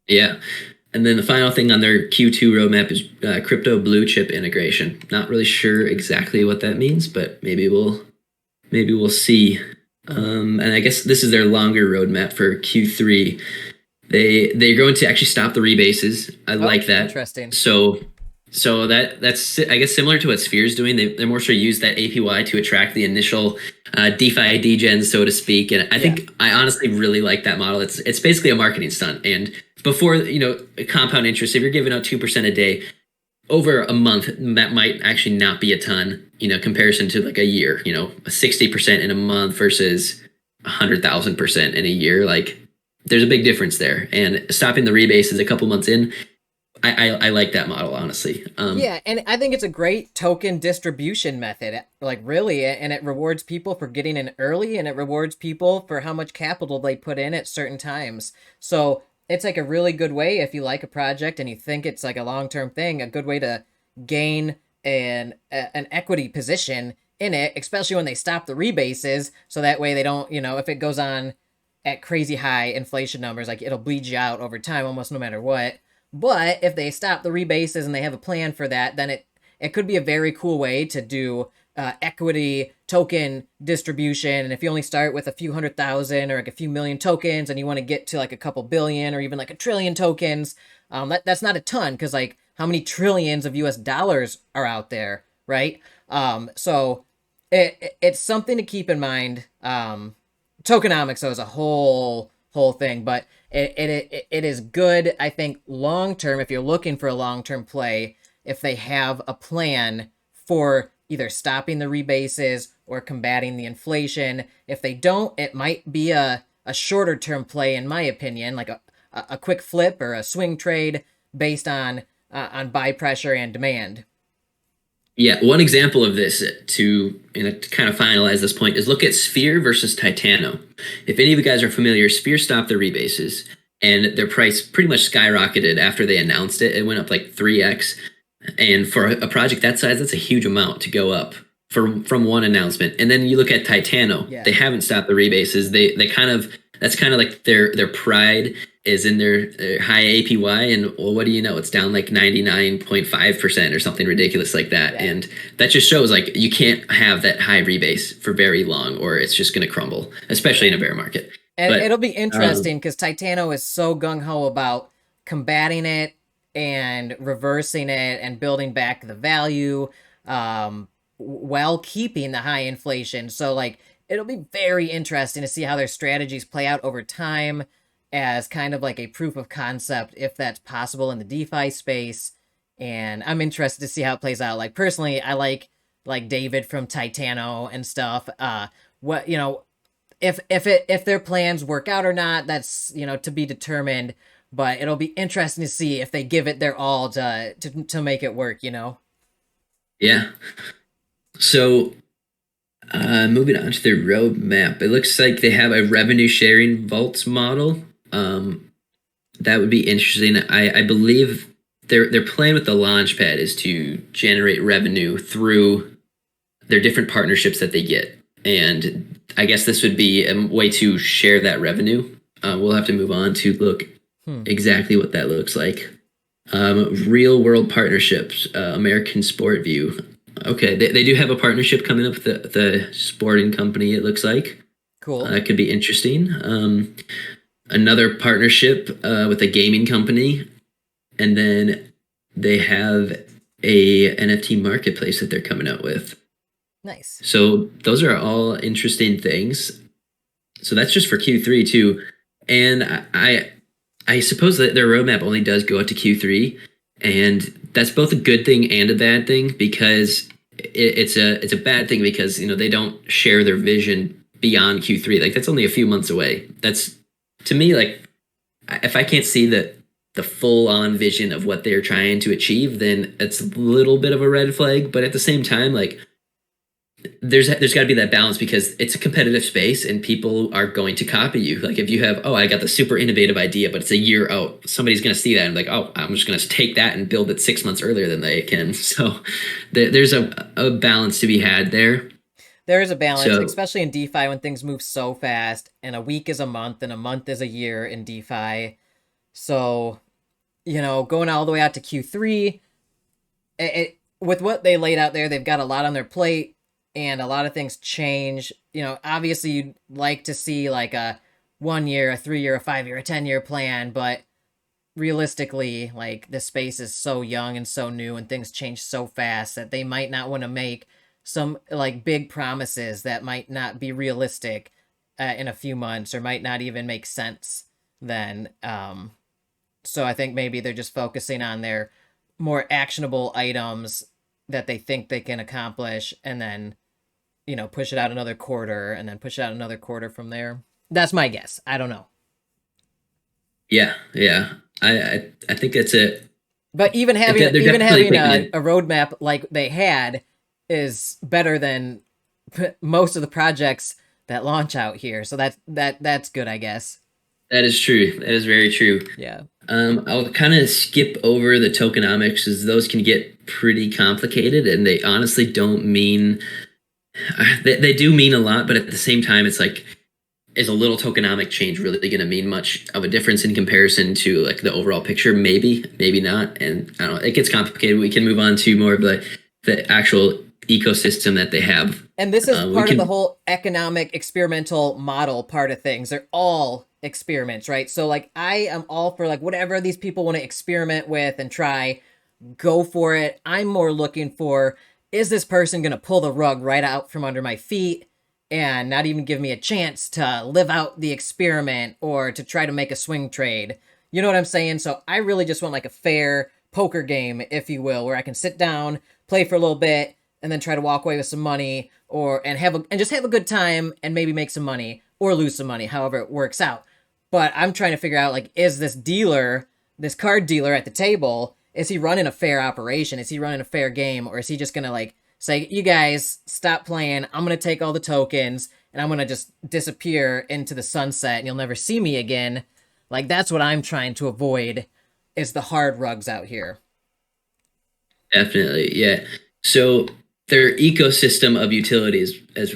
Yeah. And then the final thing on their Q2 roadmap is crypto blue chip integration. Not really sure exactly what that means, but maybe we'll see. And I guess this is their longer roadmap for Q3. They're going to actually stop the rebases. I like that.
Interesting.
So that's, I guess, similar to what Sphere's doing. They're more sure use that APY to attract the initial DeFi degens, so to speak. And I think I honestly really like that model. It's basically a marketing stunt. And before, compound interest, if you're giving out 2% a day over a month, that might actually not be a ton, comparison to like a year, a 60% in a month versus 100,000% in a year. Like, there's a big difference there. And stopping the rebases a couple months in, I like that model, honestly.
Yeah, and I think it's a great token distribution method, like, really, and it rewards people for getting in early, and it rewards people for how much capital they put in at certain times. So it's like a really good way, if you like a project and you think it's like a long-term thing, a good way to gain an equity position in it, especially when they stop the rebases, so that way they don't, if it goes on at crazy high inflation numbers, like, it'll bleed you out over time almost no matter what. But if they stop the rebases and they have a plan for that, then it could be a very cool way to do equity token distribution. And if you only start with a few 100,000 or like a few million tokens and you want to get to like a couple billion or even like a trillion tokens, that's not a ton, because, like, how many trillions of US dollars are out there, right? So it's something to keep in mind. Tokenomics, though, is a whole thing, but it is good, I think, long term, if you're looking for a long term play, if they have a plan for either stopping the rebases or combating the inflation. If they don't, it might be a shorter term play, in my opinion, like a quick flip or a swing trade based on buy pressure and demand.
Yeah, one example of this to kind of finalize this point is look at Sphere versus Titano. If any of you guys are familiar, Sphere stopped their rebases and their price pretty much skyrocketed after they announced it. It went up like 3x. And for a project that size, that's a huge amount to go up from one announcement. And then you look at Titano.
Yeah.
They haven't stopped the rebases. They kind of That's kind of like their pride is in their high APY, and well, what do you know? It's down like 99.5% or something ridiculous like that.
Yeah.
And that just shows like you can't have that high rebase for very long, or it's just going to crumble, especially in a bear market.
And
But
it'll be interesting because Titano is so gung ho about combating it and reversing it and building back the value, while keeping the high inflation. So, like, it'll be very interesting to see how their strategies play out over time as kind of like a proof of concept, if that's possible in the DeFi space. And I'm interested to see how it plays out. Like, personally, I like David from Titano and stuff. What, if their plans work out or not, that's, to be determined. But it'll be interesting to see if they give it their all to make it work.
yeah. So moving on to their roadmap, it looks like they have a revenue sharing vaults model. That would be interesting. I believe their plan with the launchpad is to generate revenue through their different partnerships that they get, and I guess this would be a way to share that revenue. We'll have to move on to look
Hmm.
exactly what that looks like. Real world partnerships, American Sport View. Okay, they do have a partnership coming up with the sporting company, it looks like.
Cool.
That could be interesting. Another partnership with a gaming company. And then they have a NFT marketplace that they're coming out with.
Nice.
So those are all interesting things. So that's just for Q3 too. And I suppose that their roadmap only does go out to Q3, and that's both a good thing and a bad thing, because it's a bad thing because they don't share their vision beyond Q3. Like, that's only a few months away. That's, to me, like, if I can't see the full on vision of what they're trying to achieve, then it's a little bit of a red flag. But at the same time, like, there's got to be that balance, because it's a competitive space and people are going to copy you. Like, if you have, oh, I got the super innovative idea, but it's a year out, somebody's going to see that and like, oh, I'm just going to take that and build it 6 months earlier than they can. So there's a balance to be had there.
There is a balance,
So
especially in DeFi when things move so fast, and a week is a month, and a month is a year in DeFi. So, going all the way out to Q3, with what they laid out there, they've got a lot on their plate, and a lot of things change. Obviously, you'd like to see like a 1 year, a 3 year, a 5 year, a 10 year plan, but realistically, like, the space is so young and so new, and things change so fast that they might not want to make some like big promises that might not be realistic in a few months, or might not even make sense then. So I think maybe they're just focusing on their more actionable items that they think they can accomplish, and then push it out another quarter, and then push it out another quarter from there. That's my guess. I don't know.
yeah, I think that's it.
But even having
They're
even
definitely
having
thinking
a roadmap like they had is better than most of the projects that launch out here. So that's good, I guess.
that is true. That is very true.
Yeah.
I'll kind of skip over the tokenomics, as those can get pretty complicated, and they honestly don't mean they do mean a lot, but at the same time, it's like, is a little tokenomic change really going to mean much of a difference in comparison to like the overall picture? Maybe, maybe not. And I don't know, it gets complicated. We can move on to more of the actual ecosystem that they have.
And this is part of the whole economic experimental model part of things. They're all experiments, right? So like, I am all for like whatever these people want to experiment with and try, go for it. I'm more looking for, is this person going to pull the rug right out from under my feet and not even give me a chance to live out the experiment or to try to make a swing trade? You know what I'm saying? So I really just want like a fair poker game, if you will, where I can sit down, play for a little bit, and then try to walk away with some money, and just have a good time, and maybe make some money or lose some money, however it works out. But I'm trying to figure out, like, is this card dealer at the table, is he running a fair operation? Is he running a fair game? Or is he just gonna like say, you guys stop playing, I'm gonna take all the tokens and I'm gonna just disappear into the sunset and you'll never see me again? Like, that's what I'm trying to avoid, is the hard rugs out here.
Definitely, yeah. So their ecosystem of utilities, as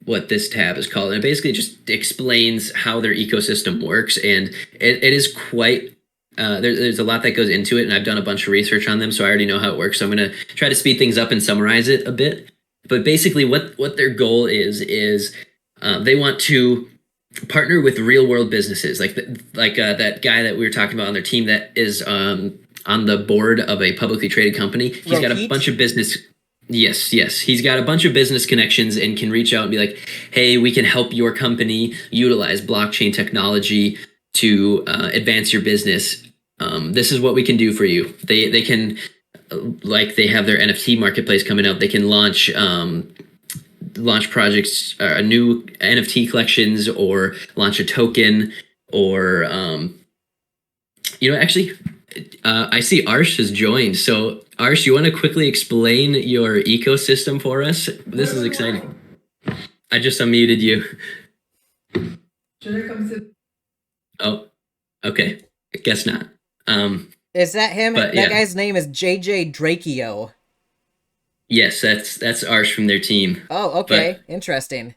what this tab is called. And it basically just explains how their ecosystem works. And it is quite, there's a lot that goes into it. And I've done a bunch of research on them, so I already know how it works. So I'm going to try to speed things up and summarize it a bit. But basically what their goal is they want to partner with real world businesses like that guy that we were talking about on their team that is on the board of a publicly traded company. He's got a bunch of business. Yes. He's got a bunch of business connections and can reach out and be like, hey, we can help your company utilize blockchain technology to advance your business. This is what we can do for you. They can, like, they have their NFT marketplace coming out. They can launch projects, new NFT collections, or launch a token, or actually, I see Arsh has joined. So Arsh, you want to quickly explain your ecosystem for us? This is exciting. I just unmuted you.
Should I come sit?
Oh, okay. I guess not.
Is that him?
But,
that guy's name is JJ Drakeo.
Yes, that's Arsh from their team.
Oh, okay. But, interesting.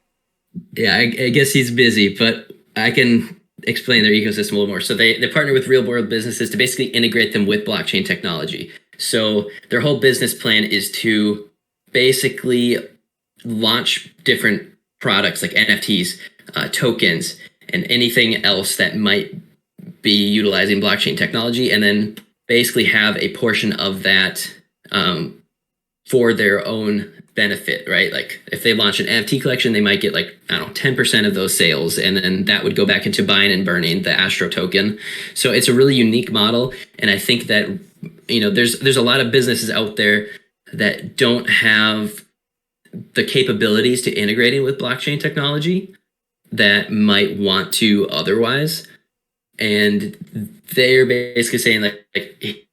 Yeah, I guess he's busy, but I can explain their ecosystem a little more. So they partner with real world businesses to basically integrate them with blockchain technology. So their whole business plan is to basically launch different products like NFTs, tokens, and anything else that might be utilizing blockchain technology, and then basically have a portion of that for their own benefit, right? Like if they launch an NFT collection, they might get 10% of those sales, and then that would go back into buying and burning the ASTRO token. So it's a really unique model, and I think that there's a lot of businesses out there that don't have the capabilities to integrating with blockchain technology that might want to otherwise, and they're basically saying like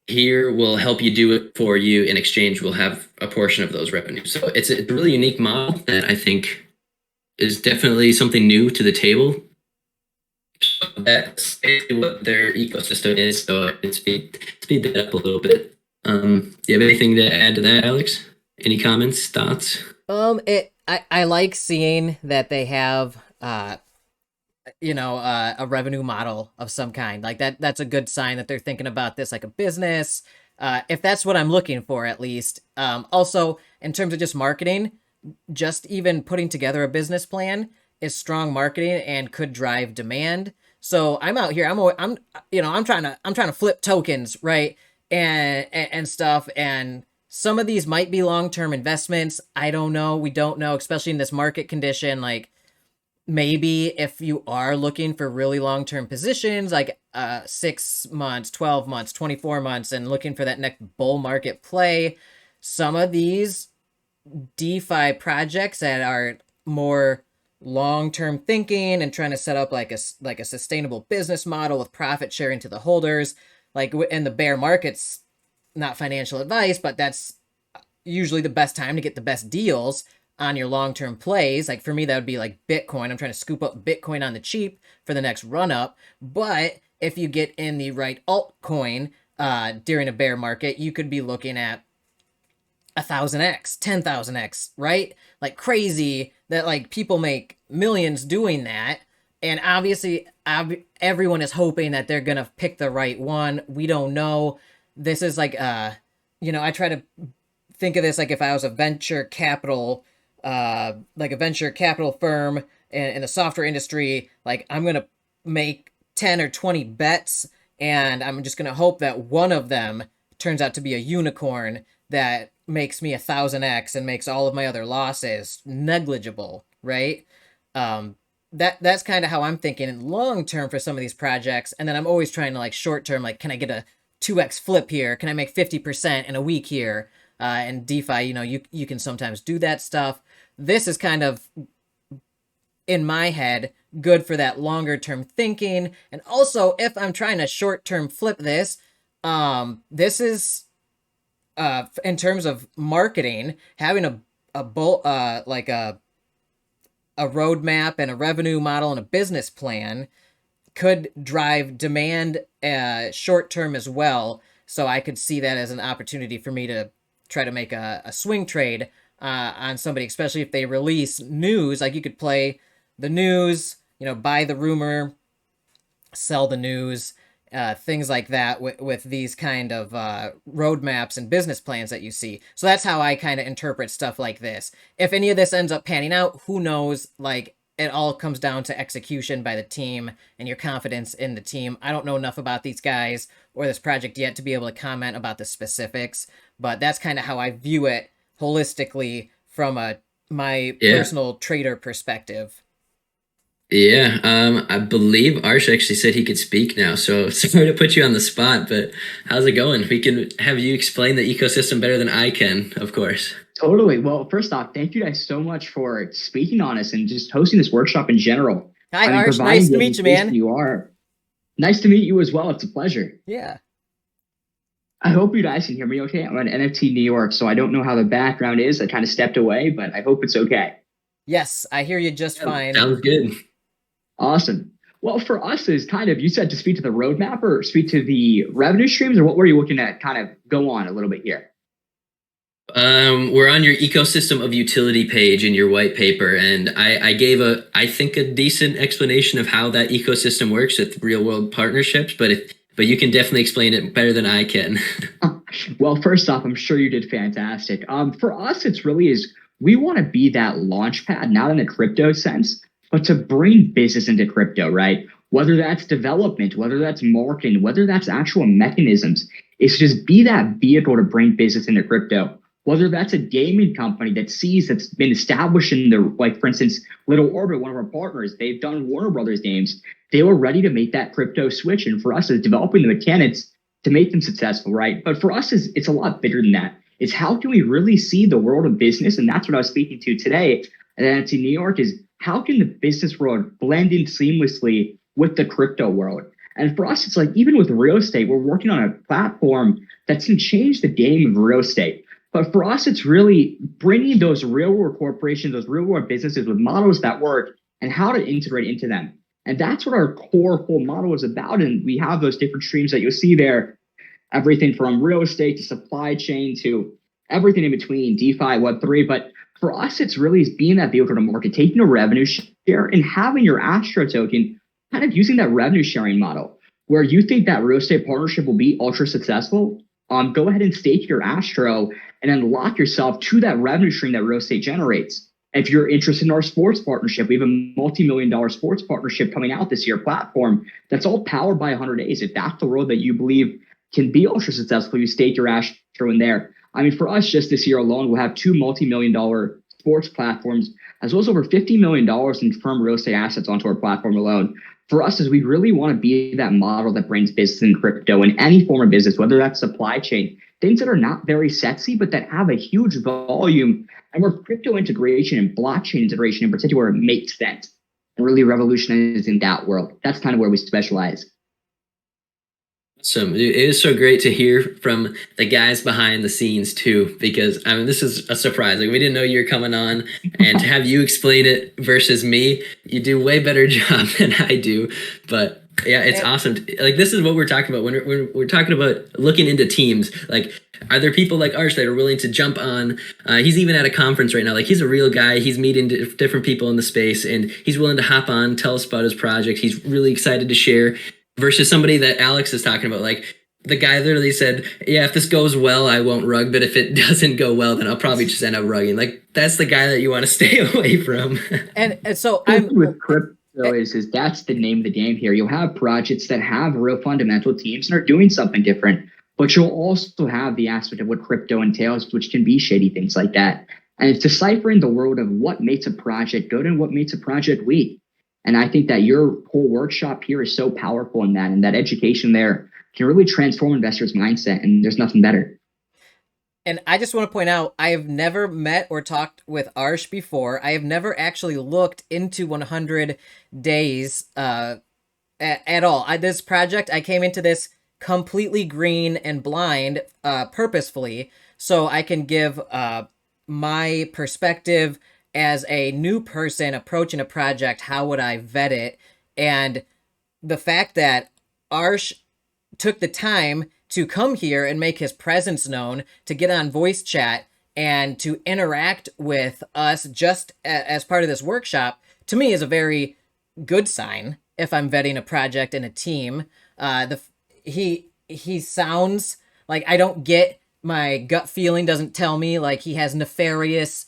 here, we'll help you do it for you. In exchange, we'll have a portion of those revenues. So it's a really unique model that I think is definitely something new to the table. That's basically what their ecosystem is. So it's speed that up a little bit. Do you have anything to add to that, Alex? Any comments, thoughts?
I like seeing that they have a revenue model of some kind. Like that's a good sign that they're thinking about this like a business. If that's what I'm looking for, at least. Also, in terms of just marketing, just even putting together a business plan is strong marketing and could drive demand. So I'm out here. I'm trying to flip tokens, right? And stuff. And some of these might be long-term investments. I don't know. We don't know, especially in this market condition. Like, maybe if you are looking for really long-term positions, like 6 months, 12 months, 24 months, and looking for that next bull market play, some of these DeFi projects that are more long-term thinking and trying to set up like a sustainable business model with profit sharing to the holders, like in the bear markets, not financial advice, but that's usually the best time to get the best deals on your long-term plays. Like for me, that would be like Bitcoin. I'm trying to scoop up Bitcoin on the cheap for the next run up. But if you get in the right altcoin during a bear market, you could be looking at 1,000x, 10,000x, right? Like crazy that like people make millions doing that. And obviously everyone is hoping that they're going to pick the right one. We don't know. This is like, I try to think of this like if I was a venture capital firm in the software industry, like I'm going to make 10 or 20 bets, and I'm just going to hope that one of them turns out to be a unicorn that makes me 1,000x and makes all of my other losses negligible, right? That's kind of how I'm thinking in long term for some of these projects. And then I'm always trying to like short term, like, can I get a 2x flip here? Can I make 50% in a week here? And DeFi, you can sometimes do that stuff. This is kind of, in my head, good for that longer term thinking. And also, if I'm trying to short term flip this, this is in terms of marketing, having a roadmap and a revenue model and a business plan could drive demand short term as well. So I could see that as an opportunity for me to try to make a swing trade on somebody, especially if they release news. Like you could play the news, buy the rumor, sell the news, things like that with these kind of roadmaps and business plans that you see. So that's how I kind of interpret stuff like this. If any of this ends up panning out, who knows? Like, it all comes down to execution by the team and your confidence in the team. I don't know enough about these guys or this project yet to be able to comment about the specifics, but that's kind of how I view it holistically from my personal trader perspective.
Yeah, I believe Arsh actually said he could speak now, so sorry to put you on the spot, but how's it going? We can have you explain the ecosystem better than I can, of course.
Totally. Well, first off, thank you guys so much for speaking on us and just hosting this workshop in general.
Hi, Arsh. Nice to meet you, man.
You are. Nice to meet you as well. It's a pleasure.
Yeah.
I hope you guys can hear me okay. I'm at NFT New York, so I don't know how the background is. I kind of stepped away, but I hope it's okay.
Yes, I hear you just fine.
Sounds good.
Awesome. Well, for us is kind of, you said to speak to the roadmap or speak to the revenue streams, or what were you looking at kind of go on a little bit here?
We're on your ecosystem of utility page in your white paper, and I gave I think a decent explanation of how that ecosystem works with real world partnerships, but you can definitely explain it better than I can.
Well, first off, I'm sure you did fantastic. For us, it's really is we want to be that launch pad, not in the crypto sense, but to bring business into crypto, right? Whether that's development, whether that's marketing, whether that's actual mechanisms, it's just be that vehicle to bring business into crypto. Whether that's a gaming company that sees that's been established in the, like, for instance, Little Orbit, one of our partners, they've done Warner Brothers games. They were ready to make that crypto switch. And for us, it's developing the mechanics to make them successful, right? But for us, it's a lot bigger than that. It's how can we really see the world of business? And that's what I was speaking to today at NFT New York is how can the business world blend in seamlessly with the crypto world? And for us, it's like, even with real estate, we're working on a platform that's going to change the game of real estate. But for us, it's really bringing those real world corporations, those real world businesses with models that work and how to integrate into them. And that's what our core whole model is about. And we have those different streams that you'll see there, everything from real estate to supply chain to everything in between, DeFi, Web3. But for us, it's really being that vehicle to market, taking a revenue share and having your ASTRO token, kind of using that revenue sharing model where you think that real estate partnership will be ultra successful. Go ahead and stake your ASTRO and then lock yourself to that revenue stream that real estate generates. If you're interested in our sports partnership, we have a multi-million-dollar sports partnership coming out this year platform that's all powered by 100 days. If that's the world that you believe can be ultra successful, you stake your ASTRO in there. I mean, for us, just this year alone, we'll have 2 multi-million-dollar sports platforms, as well as over $50 million in firm real estate assets onto our platform alone. For us, is we really want to be that model that brings business in crypto in any form of business, whether that's supply chain, things that are not very sexy, but that have a huge volume, and where crypto integration and blockchain integration in particular makes sense and really revolutionizing that world. That's kind of where we specialize.
Awesome. It is so great to hear from the guys behind the scenes too, because I mean, this is a surprise. Like, we didn't know you were coming on, and to have you explain it versus me, you do way better job than I do. But yeah, it's awesome. Like, this is what we're talking about when we're talking about looking into teams. Like, are there people like Arsh that are willing to jump on? He's even at a conference right now. Like, he's a real guy. He's meeting different people in the space, and he's willing to hop on, tell us about his project. He's really excited to share. Versus somebody that Alex is talking about, like, the guy literally said, yeah, if this goes well, I won't rug, but if it doesn't go well, then I'll probably just end up rugging. Like, that's the guy that you want to stay away from.
And so I'm
with crypto is that's the name of the game here. You'll have projects that have real fundamental teams and are doing something different, but you'll also have the aspect of what crypto entails, which can be shady things like that. And it's deciphering the world of what makes a project good and what makes a project weak. And I think that your whole workshop here is so powerful in that, and that education there can really transform investors' mindset, and there's nothing better.
And I just want to point out, I have never met or talked with Arsh before. I have never actually looked into 100 days at all. This project, I came into this completely green and blind purposefully, so I can give my perspective as a new person approaching a project. How would I vet it? And the fact that Arsh took the time to come here and make his presence known, to get on voice chat and to interact with us just as part of this workshop, to me, is a very good sign if I'm vetting a project and a team. He sounds like, I don't get, my gut feeling doesn't tell me like he has nefarious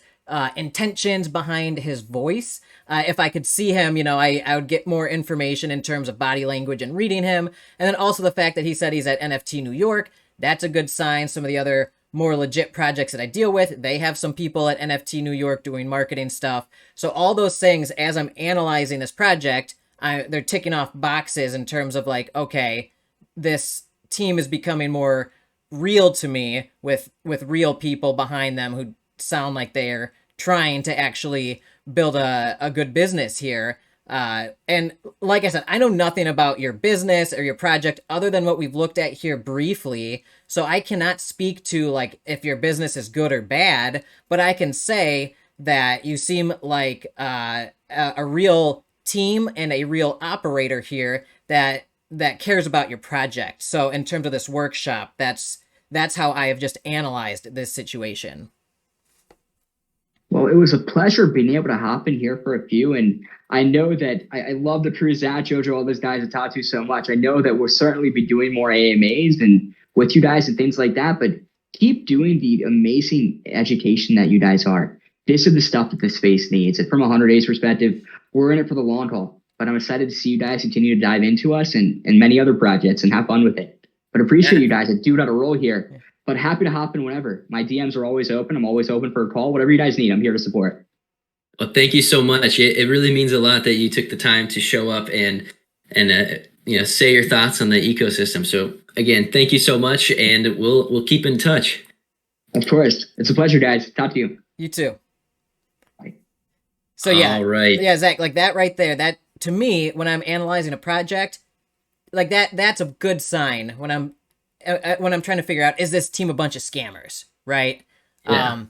intentions behind his voice. If I could see him, I would get more information in terms of body language and reading him. And then also the fact that he said he's at NFT New York, that's a good sign. Some of the other more legit projects that I deal with, they have some people at NFT New York doing marketing stuff. So all those things, as I'm analyzing this project, they're ticking off boxes in terms of like, okay, this team is becoming more real to me with real people behind them who sound like they're trying to actually build a good business here. And like I said, I know nothing about your business or your project other than what we've looked at here briefly. So I cannot speak to like if your business is good or bad, but I can say that you seem like a real team and a real operator here that cares about your project. So in terms of this workshop, that's how I have just analyzed this situation.
Well, it was a pleasure being able to hop in here for a few. And I know that I love the crew, Zach, Jojo, all those guys I talked to so much. I know that we'll certainly be doing more AMAs and with you guys and things like that. But keep doing the amazing education that you guys are. This is the stuff that the space needs. And from a 100 Days perspective, we're in it for the long haul. But I'm excited to see you guys continue to dive into us and many other projects and have fun with it. But appreciate you guys. I do got a roll here. But happy to hop in whenever. My DMs are always open. I'm always open for a call. Whatever you guys need, I'm here to support.
Well, thank you so much. It really means a lot that you took the time to show up and say your thoughts on the ecosystem. So again, thank you so much, and we'll keep in touch.
Of course, it's a pleasure, guys. Talk to you.
You too. Bye. So yeah,
all right,
yeah, Zach, like that right there. That to me, when I'm analyzing a project, like that's a good sign when I'm trying to figure out, is this team a bunch of scammers, right?
Yeah.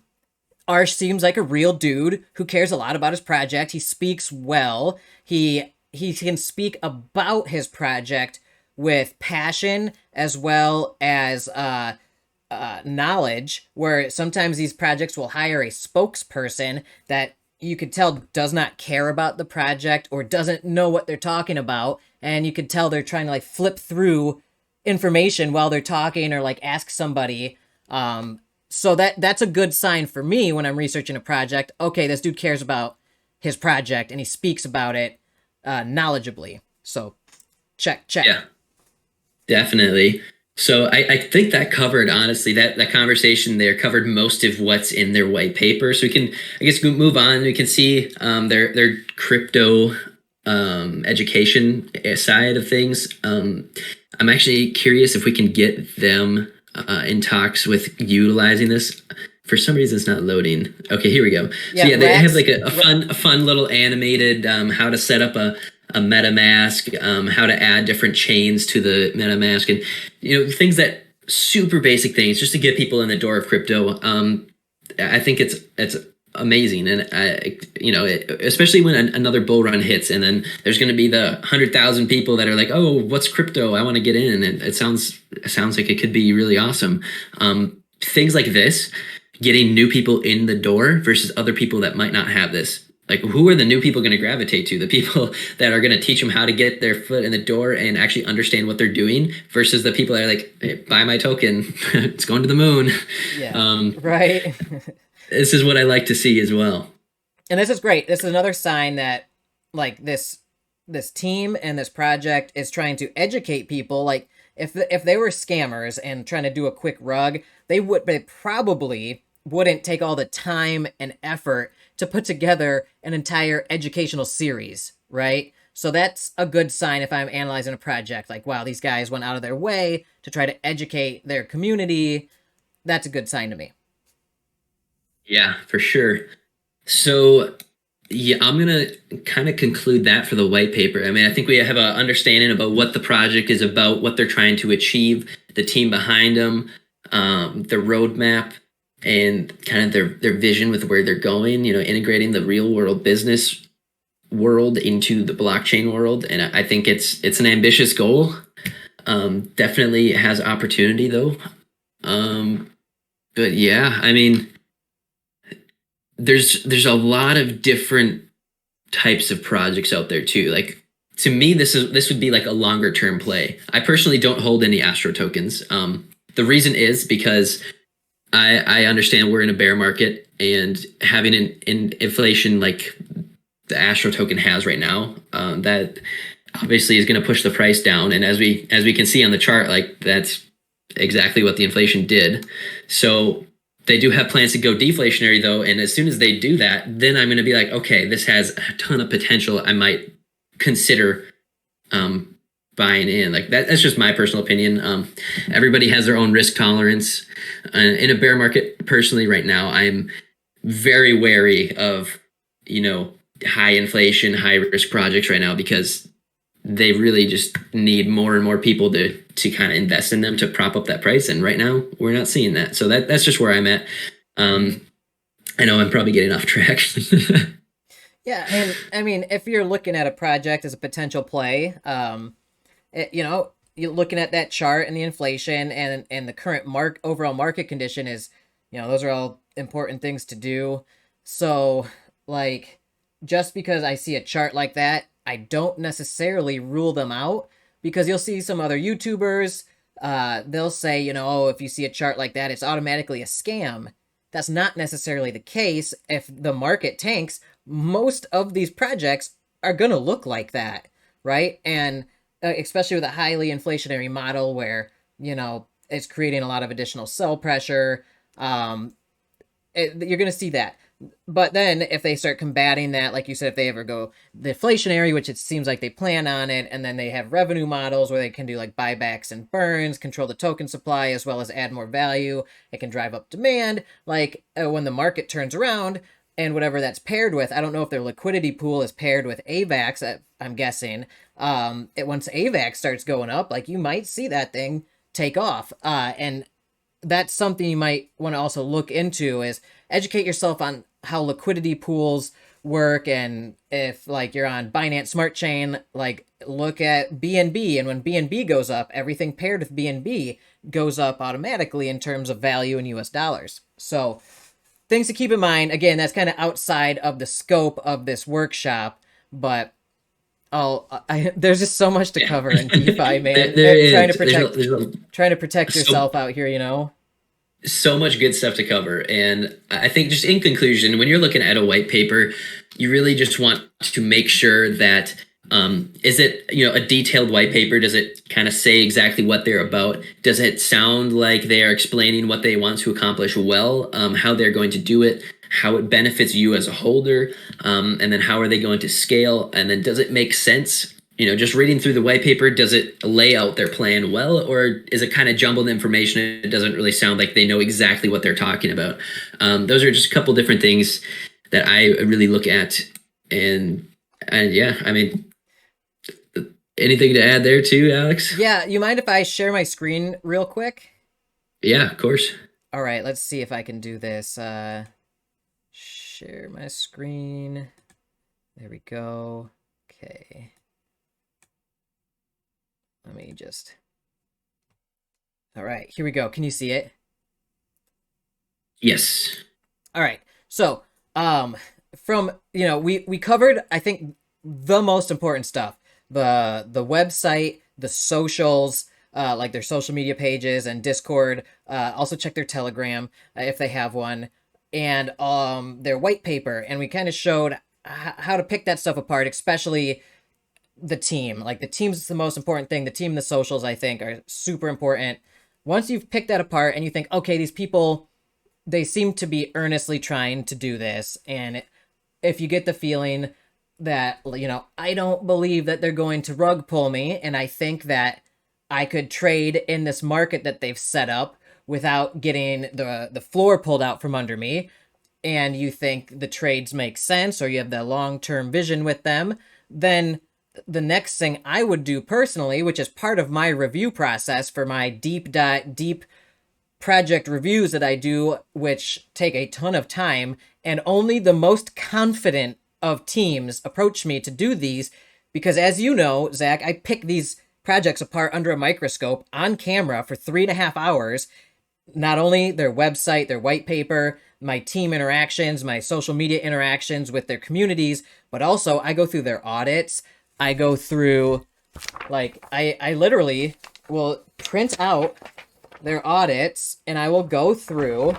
Arsh seems like a real dude who cares a lot about his project. He speaks well. He can speak about his project with passion as well as knowledge, where sometimes these projects will hire a spokesperson that you could tell does not care about the project or doesn't know what they're talking about. And you could tell they're trying to like flip through information while they're talking or like ask somebody. So that's a good sign for me when I'm researching a project. Okay, this dude cares about his project and he speaks about it knowledgeably. So check.
Yeah, definitely. So I think that covered, honestly, that conversation there covered most of what's in their white paper. So we can, I guess, move on. We can see their crypto education side of things. I'm actually curious if we can get them in talks with utilizing this. For some reason, it's not loading. Okay, here we go.
Yeah,
so yeah, they have like a fun little animated how to set up a MetaMask, how to add different chains to the MetaMask, and things that super basic things just to get people in the door of crypto. I think it's amazing, and especially when another bull run hits, and then there's going to be the 100,000 people that are like, "Oh, what's crypto? I want to get in." And it sounds like it could be really awesome. Things like this, getting new people in the door versus other people that might not have this. Like, who are the new people going to gravitate to? The people that are going to teach them how to get their foot in the door and actually understand what they're doing versus the people that are like, hey, buy my token. It's going to the moon.
Yeah. Right.
This is what I like to see as well.
And this is great. This is another sign that like this team and this project is trying to educate people. Like if they were scammers and trying to do a quick rug, they probably wouldn't take all the time and effort to put together an entire educational series, right? So that's a good sign if I'm analyzing a project. Like, wow, these guys went out of their way to try to educate their community. That's a good sign to me.
Yeah, for sure. So, yeah, I'm going to kind of conclude that for the white paper. I mean, I think we have an understanding about what the project is about, what they're trying to achieve, the team behind them, the roadmap, and kind of their vision with where they're going, integrating the real world business world into the blockchain world. And I think it's an ambitious goal. Definitely has opportunity though. But yeah, I mean, there's a lot of different types of projects out there too. Like to me, this would be like a longer term play. I personally don't hold any ASTRO tokens. The reason is because I understand we're in a bear market, and having an inflation like the ASTRO token has right now, that obviously is going to push the price down. And as we can see on the chart, like that's exactly what the inflation did. So they do have plans to go deflationary though, and as soon as they do that, then I'm going to be like, okay, this has a ton of potential. I might consider buying in. Like that's just my personal opinion. Everybody has their own risk tolerance. In a bear market, personally, right now, I'm very wary of high inflation, high risk projects right now, because they really just need more and more people to kind of invest in them to prop up that price. And right now we're not seeing that. So that's just where I'm at. I know I'm probably getting off track.
Yeah, and I mean, if you're looking at a project as a potential play, you're looking at that chart and the inflation and the current overall market condition is, those are all important things to do. So, like, just because I see a chart like that, I don't necessarily rule them out, because you'll see some other YouTubers, they'll say, oh, if you see a chart like that, it's automatically a scam. That's not necessarily the case. If the market tanks, most of these projects are going to look like that, right? And especially with a highly inflationary model where, it's creating a lot of additional sell pressure, you're going to see that. But then if they start combating that, like you said, if they ever go deflationary, which it seems like they plan on it, and then they have revenue models where they can do like buybacks and burns, control the token supply, as well as add more value, it can drive up demand. Like when the market turns around and whatever that's paired with, I don't know if their liquidity pool is paired with AVAX, I'm guessing. Once AVAX starts going up, like you might see that thing take off. And that's something you might want to also look into, is educate yourself on how liquidity pools work. And if like you're on Binance Smart Chain, like look at BNB, and when BNB goes up, everything paired with BNB goes up automatically in terms of value in US dollars. So things to keep in mind. Again, that's kind of outside of the scope of this workshop, but there's just so much to cover in DeFi, man. Trying to protect yourself out here,
So much good stuff to cover. And I think just in conclusion, when you're looking at a white paper, you really just want to make sure that is it a detailed white paper? Does it kind of say exactly what they're about? Does it sound like they are explaining what they want to accomplish well, how they're going to do it, how it benefits you as a holder, and then how are they going to scale? And then does it make sense? Just reading through the white paper, does it lay out their plan well, or is it kind of jumbled information? It doesn't really sound like they know exactly what they're talking about. Those are just a couple different things that I really look at. And yeah, I mean, anything to add there too, Alex?
Yeah, you mind if I share my screen real quick?
Yeah, of course.
All right, let's see if I can do this. Share my screen. There we go. Okay. Let me just... All right, here we go. Can you see it?
Yes.
All right. So, from, we covered, I think, the most important stuff. The website, the socials, like their social media pages and Discord. Also check their Telegram if they have one. And their white paper. And we kind of showed how to pick that stuff apart, especially the team. Like the team's the most important thing. The team and the socials, I think, are super important. Once you've picked that apart and you think, okay, these people, they seem to be earnestly trying to do this. And if you get the feeling that, I don't believe that they're going to rug pull me, and I think that I could trade in this market that they've set up without getting the floor pulled out from under me, and you think the trades make sense, or you have the long-term vision with them, then the next thing I would do personally, which is part of my review process for my deep project reviews that I do, which take a ton of time, and only the most confident of teams approach me to do these, because as you know, Zach, I pick these projects apart under a microscope on camera for 3.5 hours. Not only their website, their white paper, my team interactions, my social media interactions with their communities, but also I go through their audits. I go through, like, I literally will print out their audits, and I will go through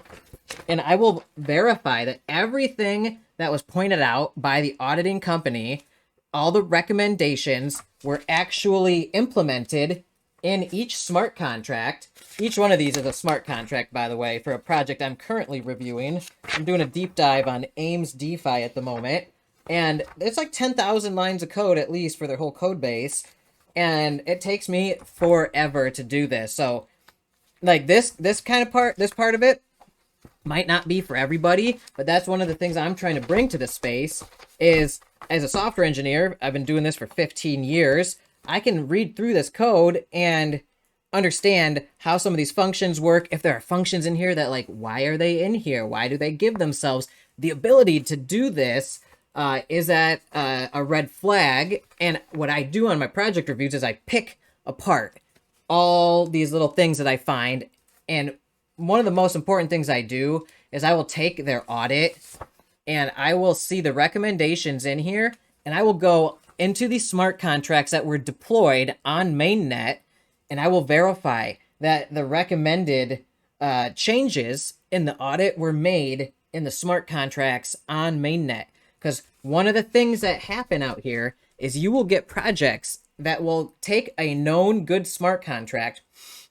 and I will verify that everything that was pointed out by the auditing company, all the recommendations, were actually implemented in each smart contract. Each one of these is a smart contract, by the way, for a project I'm currently reviewing. I'm doing a deep dive on Ames DeFi at the moment, and it's like 10,000 lines of code at least for their whole code base, and it takes me forever to do this. So, like, this part of it might not be for everybody, but that's one of the things I'm trying to bring to the space is, as a software engineer, I've been doing this for 15 years. I can read through this code and understand how some of these functions work. If there are functions in here that, like, why are they in here? Why do they give themselves the ability to do this? Is that a red flag? And what I do on my project reviews is I pick apart all these little things that I find, and one of the most important things I do is I will take their audit and I will see the recommendations in here, and I will go into these smart contracts that were deployed on mainnet, and I will verify that the recommended changes in the audit were made in the smart contracts on mainnet. Because one of the things that happen out here is you will get projects that will take a known good smart contract,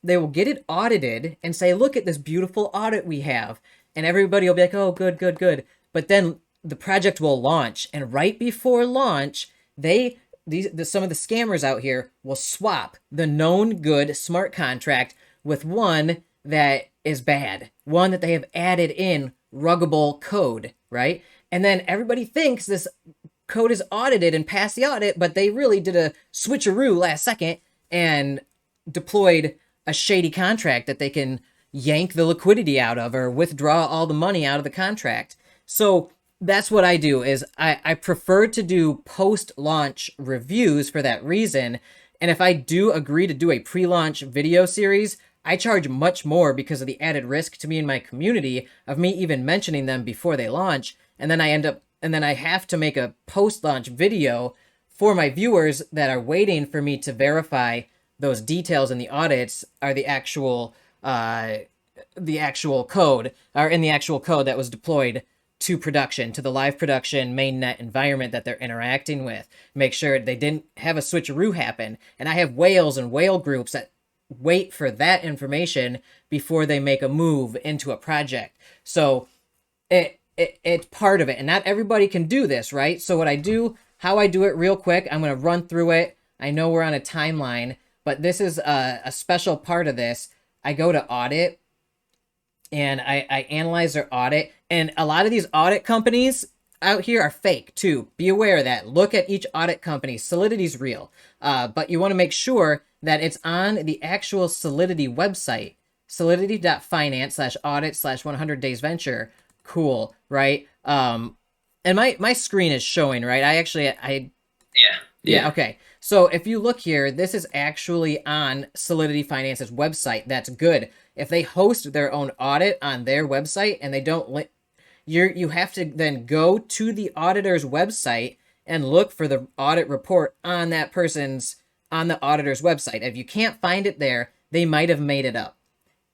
they will get it audited and say, look at this beautiful audit we have. And everybody will be like, oh, good, good, good. But then the project will launch. And right before launch, some of the scammers out here will swap the known good smart contract with one that is bad, one that they have added in ruggable code, right? And then everybody thinks this code is audited and passed the audit, but they really did a switcheroo last second and deployed a shady contract that they can yank the liquidity out of or withdraw all the money out of the contract. So that's what I do is I prefer to do post-launch reviews for that reason. And if I do agree to do a pre-launch video series, I charge much more because of the added risk to me and my community of me even mentioning them before they launch. And then I have to make a post-launch video for my viewers that are waiting for me to verify those details in the audits are the actual code, are in the actual code that was deployed to production, to the live production mainnet environment that they're interacting with. Make sure they didn't have a switcheroo happen. And I have whales and whale groups that wait for that information before they make a move into a project. So it's part of it, and not everybody can do this, right? So how I do it real quick, I'm going to run through it. I know we're on a timeline, but this is a special part of this. I go to audit, and I analyze their audit, and a lot of these audit companies out here are fake too. Be aware of that. Look at each audit company. Solidity's real, but you want to make sure that it's on the actual Solidity website, solidity.finance/audit/100daysventure. Cool, right? And my screen is showing, right? Yeah, okay. So if you look here, this is actually on Solidity Finance's website. That's good. If they host their own audit on their website and they don't, you have to then go to the auditor's website and look for the audit report on the auditor's website. If you can't find it there, they might have made it up,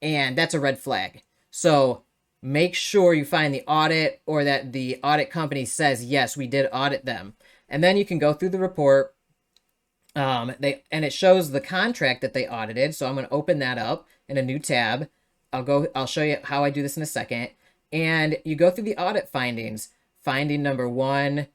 and that's a red flag. So make sure you find the audit, or that the audit company says, yes, we did audit them. And then you can go through the report. And it shows the contract that they audited. So I'm going to open that up in a new tab. I'll show you how I do this in a second. And you go through the audit findings. Finding number 1,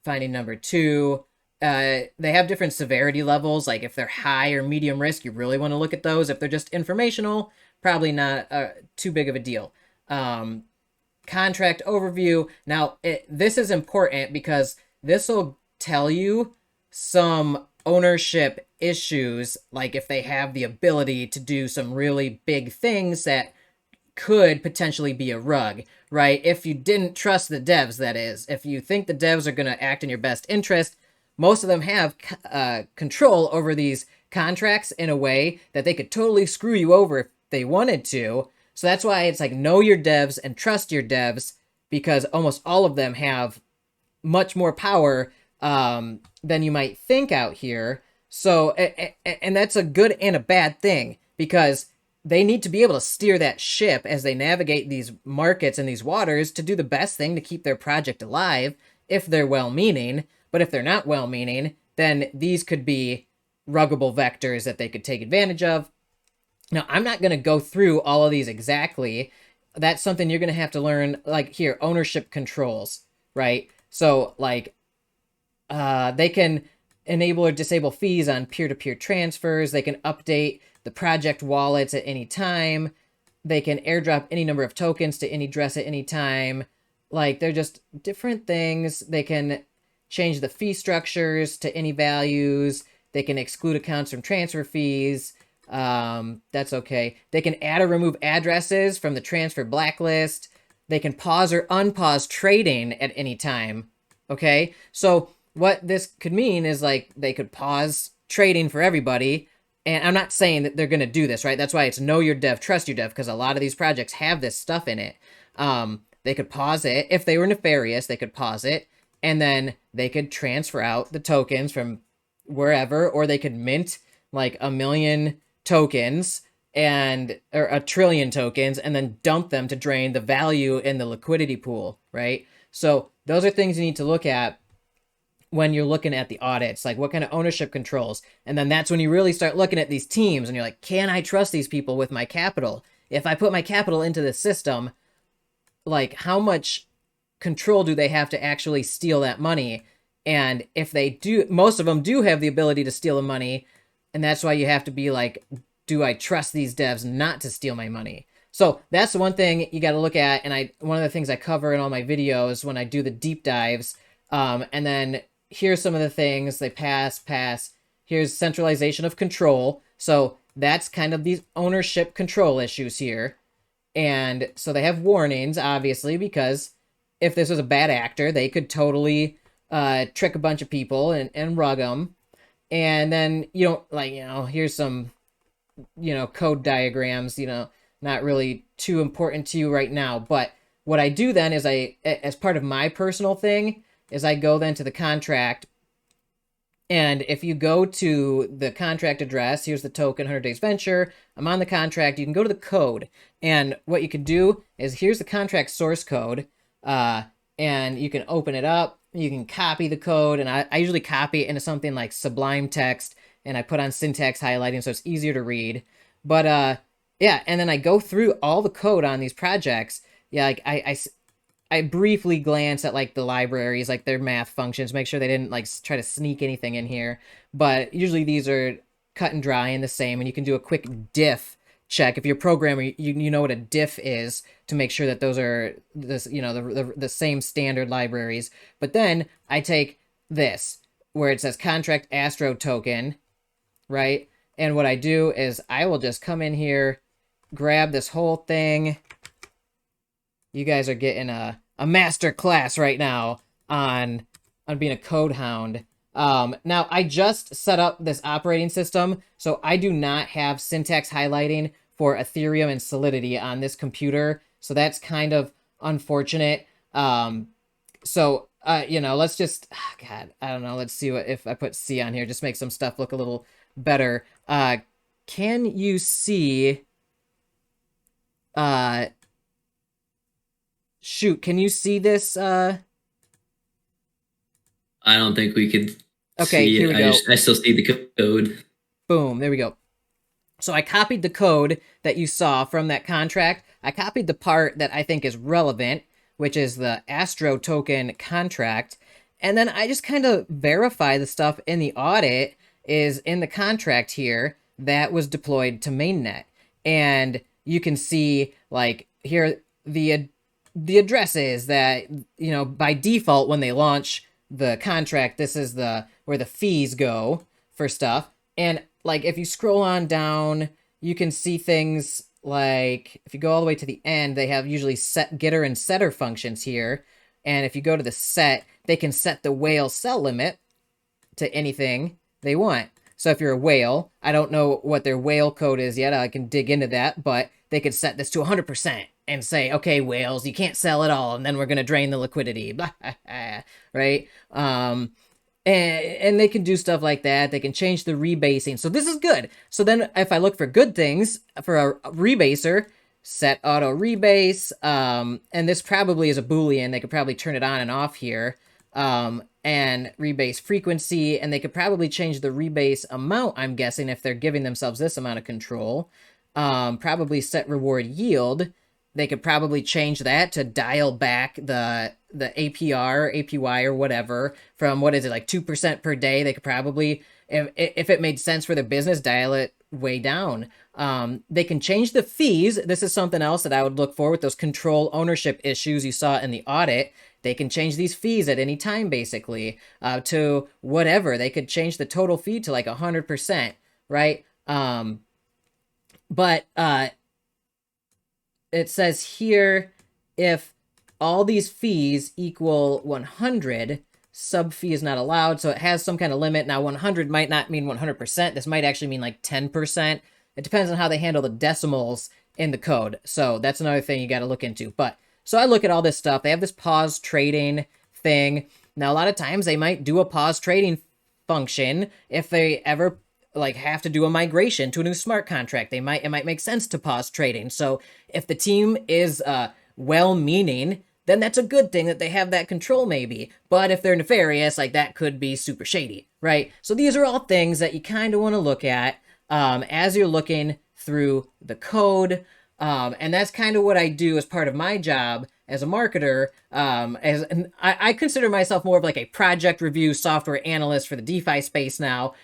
finding number 2. They have different severity levels. Like if they're high or medium risk, you really want to look at those. If they're just informational, probably not too big of a deal. Contract overview. Now, this is important because this will tell you some ownership issues, like if they have the ability to do some really big things that could potentially be a rug, right? If you didn't trust the devs, that is. If you think the devs are going to act in your best interest, most of them have control over these contracts in a way that they could totally screw you over if they wanted to. So that's why it's like know your devs and trust your devs, because almost all of them have much more power than you might think out here. So, and that's a good and a bad thing, because they need to be able to steer that ship as they navigate these markets and these waters to do the best thing to keep their project alive if they're well-meaning. But if they're not well-meaning, then these could be ruggable vectors that they could take advantage of. Now, I'm not going to go through all of these exactly. That's something you're going to have to learn, like here, ownership controls, right? So, like, they can enable or disable fees on peer-to-peer transfers. They can update the project wallets at any time. They can airdrop any number of tokens to any address at any time. Like, they're just different things. They can change the fee structures to any values. They can exclude accounts from transfer fees. That's okay. They can add or remove addresses from the transfer blacklist. They can pause or unpause trading at any time. Okay, so what this could mean is like they could pause trading for everybody. And I'm not saying that they're going to do this, right? That's why it's know your dev, trust your dev, because a lot of these projects have this stuff in it. They could pause it. If they were nefarious, they could pause it. And then they could transfer out the tokens from wherever, or they could mint like 1 million tokens or 1 trillion tokens and then dump them to drain the value in the liquidity pool, right? So those are things you need to look at when you're looking at the audits, like what kind of ownership controls. And then that's when you really start looking at these teams and you're like, can I trust these people with my capital? If I put my capital into this system, like how much control do they have to actually steal that money? And if they do, most of them do have the ability to steal the money. And that's why you have to be like, do I trust these devs not to steal my money? So that's the one thing you got to look at. And one of the things I cover in all my videos when I do the deep dives. And then here's some of the things they pass. Here's centralization of control. So that's kind of these ownership control issues here. And so they have warnings, obviously, because if this was a bad actor, they could totally trick a bunch of people and rug them. And then, here's some, code diagrams, not really too important to you right now. But what I do then is as part of my personal thing, is I go then to the contract. And if you go to the contract address, here's the token 100 Days Venture. I'm on the contract. You can go to the code. And what you can do is here's the contract source code. And you can open it up. You can copy the code. And I usually copy it into something like Sublime Text. And I put on syntax highlighting so it's easier to read. But yeah, and then I go through all the code on these projects. Yeah, like I briefly glance at like the libraries, like their math functions, make sure they didn't like try to sneak anything in here. But usually these are cut and dry and the same, and you can do a quick diff check. If you're a programmer, you know what a diff is to make sure that those are the same standard libraries. But then I take this where it says contract ASTRO token, right? And what I do is I will just come in here, grab this whole thing. You guys are getting a master class right now on being a code hound. Now, I just set up this operating system, so I do not have syntax highlighting for Ethereum and Solidity on this computer, so that's kind of unfortunate. Let's just, God, I don't know, let's see if I put C on here, just make some stuff look a little better. Can you see... Shoot, can you see this? I
don't think we could
okay,
see
here
it.
we go.
I still see the code.
Boom, there we go. So I copied the code that you saw from that contract. I copied the part that I think is relevant, which is the ASTRO token contract. And then I just kind of verify the stuff in the audit is in the contract here that was deployed to mainnet. And you can see, like, here, the addresses that, by default, when they launch the contract, this is where the fees go for stuff. And like, if you scroll on down, you can see things like, if you go all the way to the end, they have usually set getter and setter functions here. And if you go to the set, they can set the whale sell limit to anything they want. So if you're a whale, I don't know what their whale code is yet. I can dig into that, but they could set this to 100% and say, okay, whales, you can't sell it all, and then we're going to drain the liquidity, right? And they can do stuff like that. They can change the rebasing. So this is good. So then if I look for good things for a rebaser, set auto rebase, and this probably is a Boolean. They could probably turn it on and off here, and rebase frequency, and they could probably change the rebase amount, I'm guessing, if they're giving themselves this amount of control. Probably set reward yield. They could probably change that to dial back the APR, APY, or whatever from, what is it, like 2% per day. They could probably, if it made sense for their business, dial it way down. They can change the fees. This is something else that I would look for with those control ownership issues you saw in the audit. They can change these fees at any time, basically, to whatever. They could change the total fee to like 100%, right? But it says here, if all these fees equal 100, sub fee is not allowed. So it has some kind of limit. Now 100 might not mean 100%. This might actually mean like 10%. It depends on how they handle the decimals in the code. So that's another thing you got to look into. But so I look at all this stuff. They have this pause trading thing. Now a lot of times they might do a pause trading function if they ever like have to do a migration to a new smart contract. It might make sense to pause trading. So if the team is well-meaning, then that's a good thing that they have that control, maybe. But if they're nefarious, like, that could be super shady, right? So these are all things that you kind of want to look at as you're looking through the code. And that's kind of what I do as part of my job as a marketer. And I consider myself more of like a project review software analyst for the DeFi space now.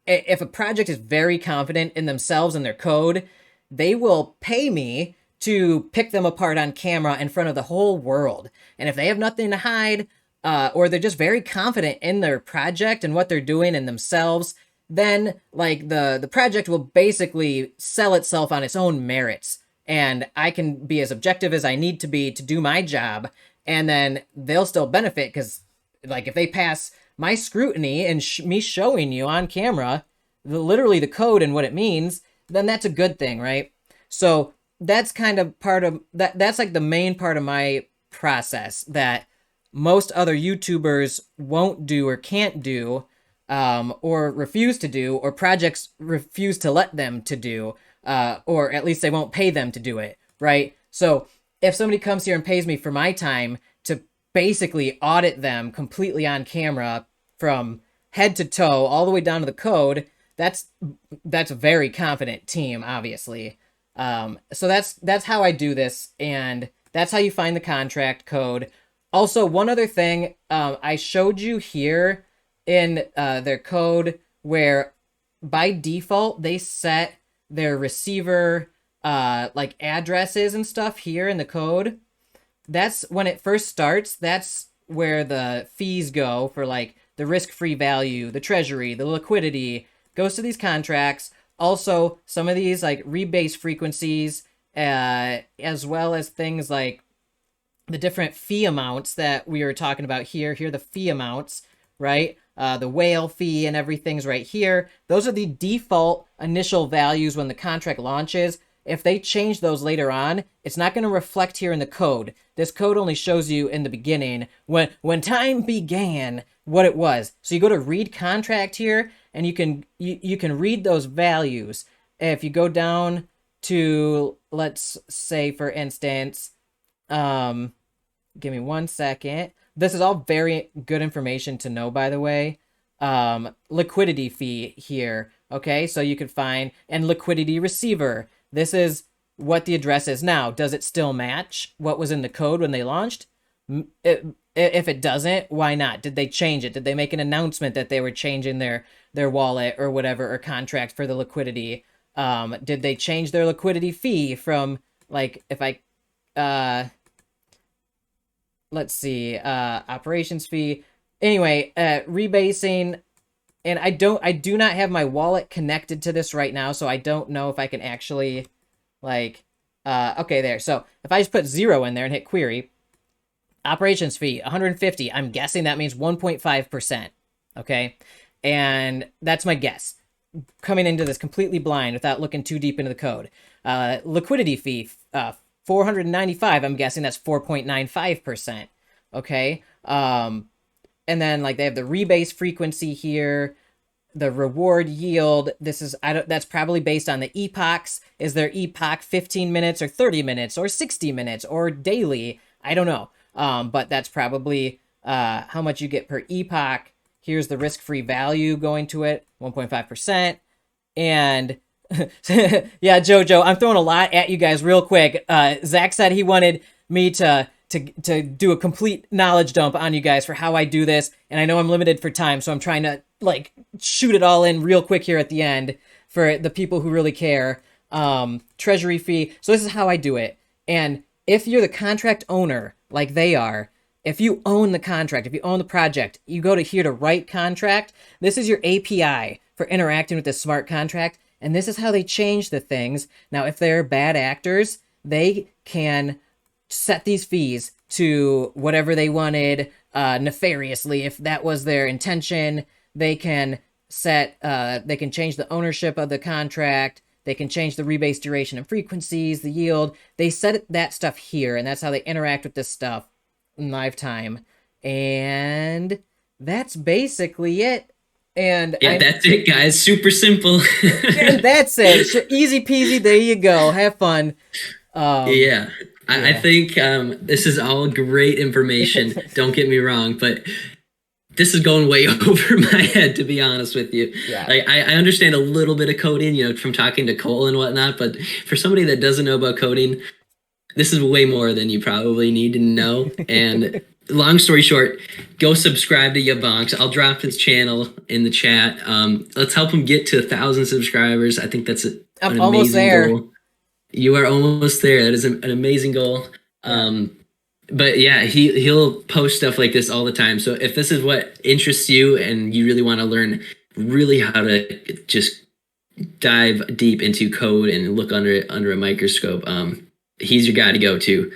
If a project is very confident in themselves and their code, they will pay me to pick them apart on camera in front of the whole world. And if they have nothing to hide, or they're just very confident in their project and what they're doing and themselves, then like the project will basically sell itself on its own merits. And I can be as objective as I need to be to do my job. And then they'll still benefit because, like, if they pass my scrutiny and me showing you on camera literally the code and what it means, then that's a good thing, right? So that's kind of part of that. That's like the main part of my process that most other YouTubers won't do or can't do, or refuse to do, or projects refuse to let them to do, or at least they won't pay them to do it, right? So if somebody comes here and pays me for my time to basically audit them completely on camera from head to toe, all the way down to the code, that's a very confident team, obviously. So that's how I do this, and that's how you find the contract code. Also, one other thing, I showed you here in their code where by default they set their receiver like addresses and stuff here in the code. That's when it first starts. That's where the fees go for like the risk-free value, the treasury, the liquidity goes to these contracts. Also, some of these like rebase frequencies, as well as things like the different fee amounts that we were talking about here. Here are the fee amounts, right? The whale fee and everything's right here. Those are the default initial values when the contract launches. If they change those later on, it's not going to reflect here in the code. This code only shows you in the beginning when time began what it was. So you go to read contract here, and you can read those values. If you go down to, let's say for instance, give me 1 second. This is all very good information to know, by the way. Liquidity fee here. Okay, so you could find, and liquidity receiver. This is what the address is now. Does it still match what was in the code when they launched? If it doesn't, why not? Did they change it? Did they make an announcement that they were changing their wallet or whatever, or contract for the liquidity? Did they change their liquidity fee from, like, if I, let's see, operations fee. Anyway, rebasing. And I do not have my wallet connected to this right now, so I don't know if I can actually, like, okay, there. So if I just put 0 in there and hit query, operations fee, 150, I'm guessing that means 1.5%, okay? And that's my guess. coming into this completely blind without looking too deep into the code. Liquidity fee, 495. I'm guessing that's 4.95%. Okay. And then like they have the rebase frequency here, the reward yield. This is, that's probably based on the epochs. Is their epoch 15 minutes or 30 minutes or 60 minutes or daily? I don't know. But that's probably how much you get per epoch. Here's the risk-free value going to it, 1.5%. And yeah, Jojo, I'm throwing a lot at you guys real quick. Zach said he wanted me to do a complete knowledge dump on you guys for how I do this. And I know I'm limited for time, so I'm trying to like shoot it all in real quick here at the end for the people who really care. Treasury fee. So this is how I do it. And if you're the contract owner, like they are, if you own the contract, if you own the project, you go to here to write contract. This is your API for interacting with the smart contract. And this is how they change the things. Now, if they're bad actors, they can set these fees to whatever they wanted nefariously. If that was their intention, they can they can change the ownership of the contract. They can change the rebase duration and frequencies, the yield. They set that stuff here, and that's how they interact with this stuff in lifetime. And that's basically it. And
yeah, that's it, guys. Super simple.
And that's it. Easy peasy. There you go. Have fun.
Yeah. I think this is all great information. Don't get me wrong, but this is going way over my head, to be honest with you.
Yeah.
I understand a little bit of coding, you know, from talking to Cole and whatnot, but for somebody that doesn't know about coding, this is way more than you probably need to know. And long story short, go subscribe to YaBonks. I'll drop his channel in the chat. Let's help him get to 1,000 subscribers. I think that's an amazing goal. You are almost there. That is an amazing goal. But yeah, he'll post stuff like this all the time. So if this is what interests you and you really want to learn really how to just dive deep into code and look under a microscope, he's your guy to go to.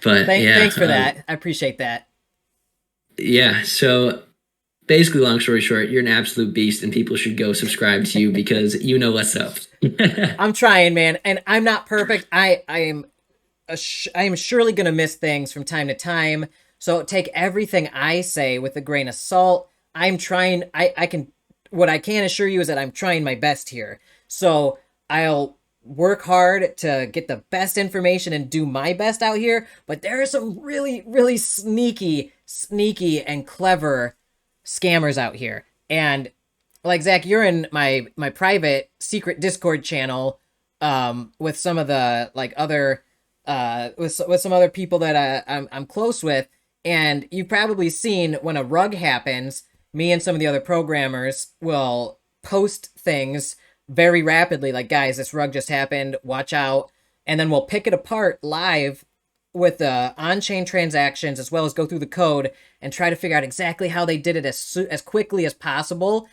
But
thanks for that. I appreciate that.
Yeah. So basically, long story short, you're an absolute beast and people should go subscribe to you because you know what's up.
I'm trying, man. And I'm not perfect. I am surely going to miss things from time to time. So take everything I say with a grain of salt. I'm trying. What I can assure you is that I'm trying my best here. So I'll work hard to get the best information and do my best out here. But there are some really, really sneaky and clever scammers out here. And like Zach, you're in my private secret Discord channel with some of the like other with some other people that I'm close with, and you've probably seen when a rug happens, me and some of the other programmers will post things very rapidly, like, guys, this rug just happened, watch out, and then we'll pick it apart live with the on-chain transactions, as well as go through the code and try to figure out exactly how they did it as quickly as possible.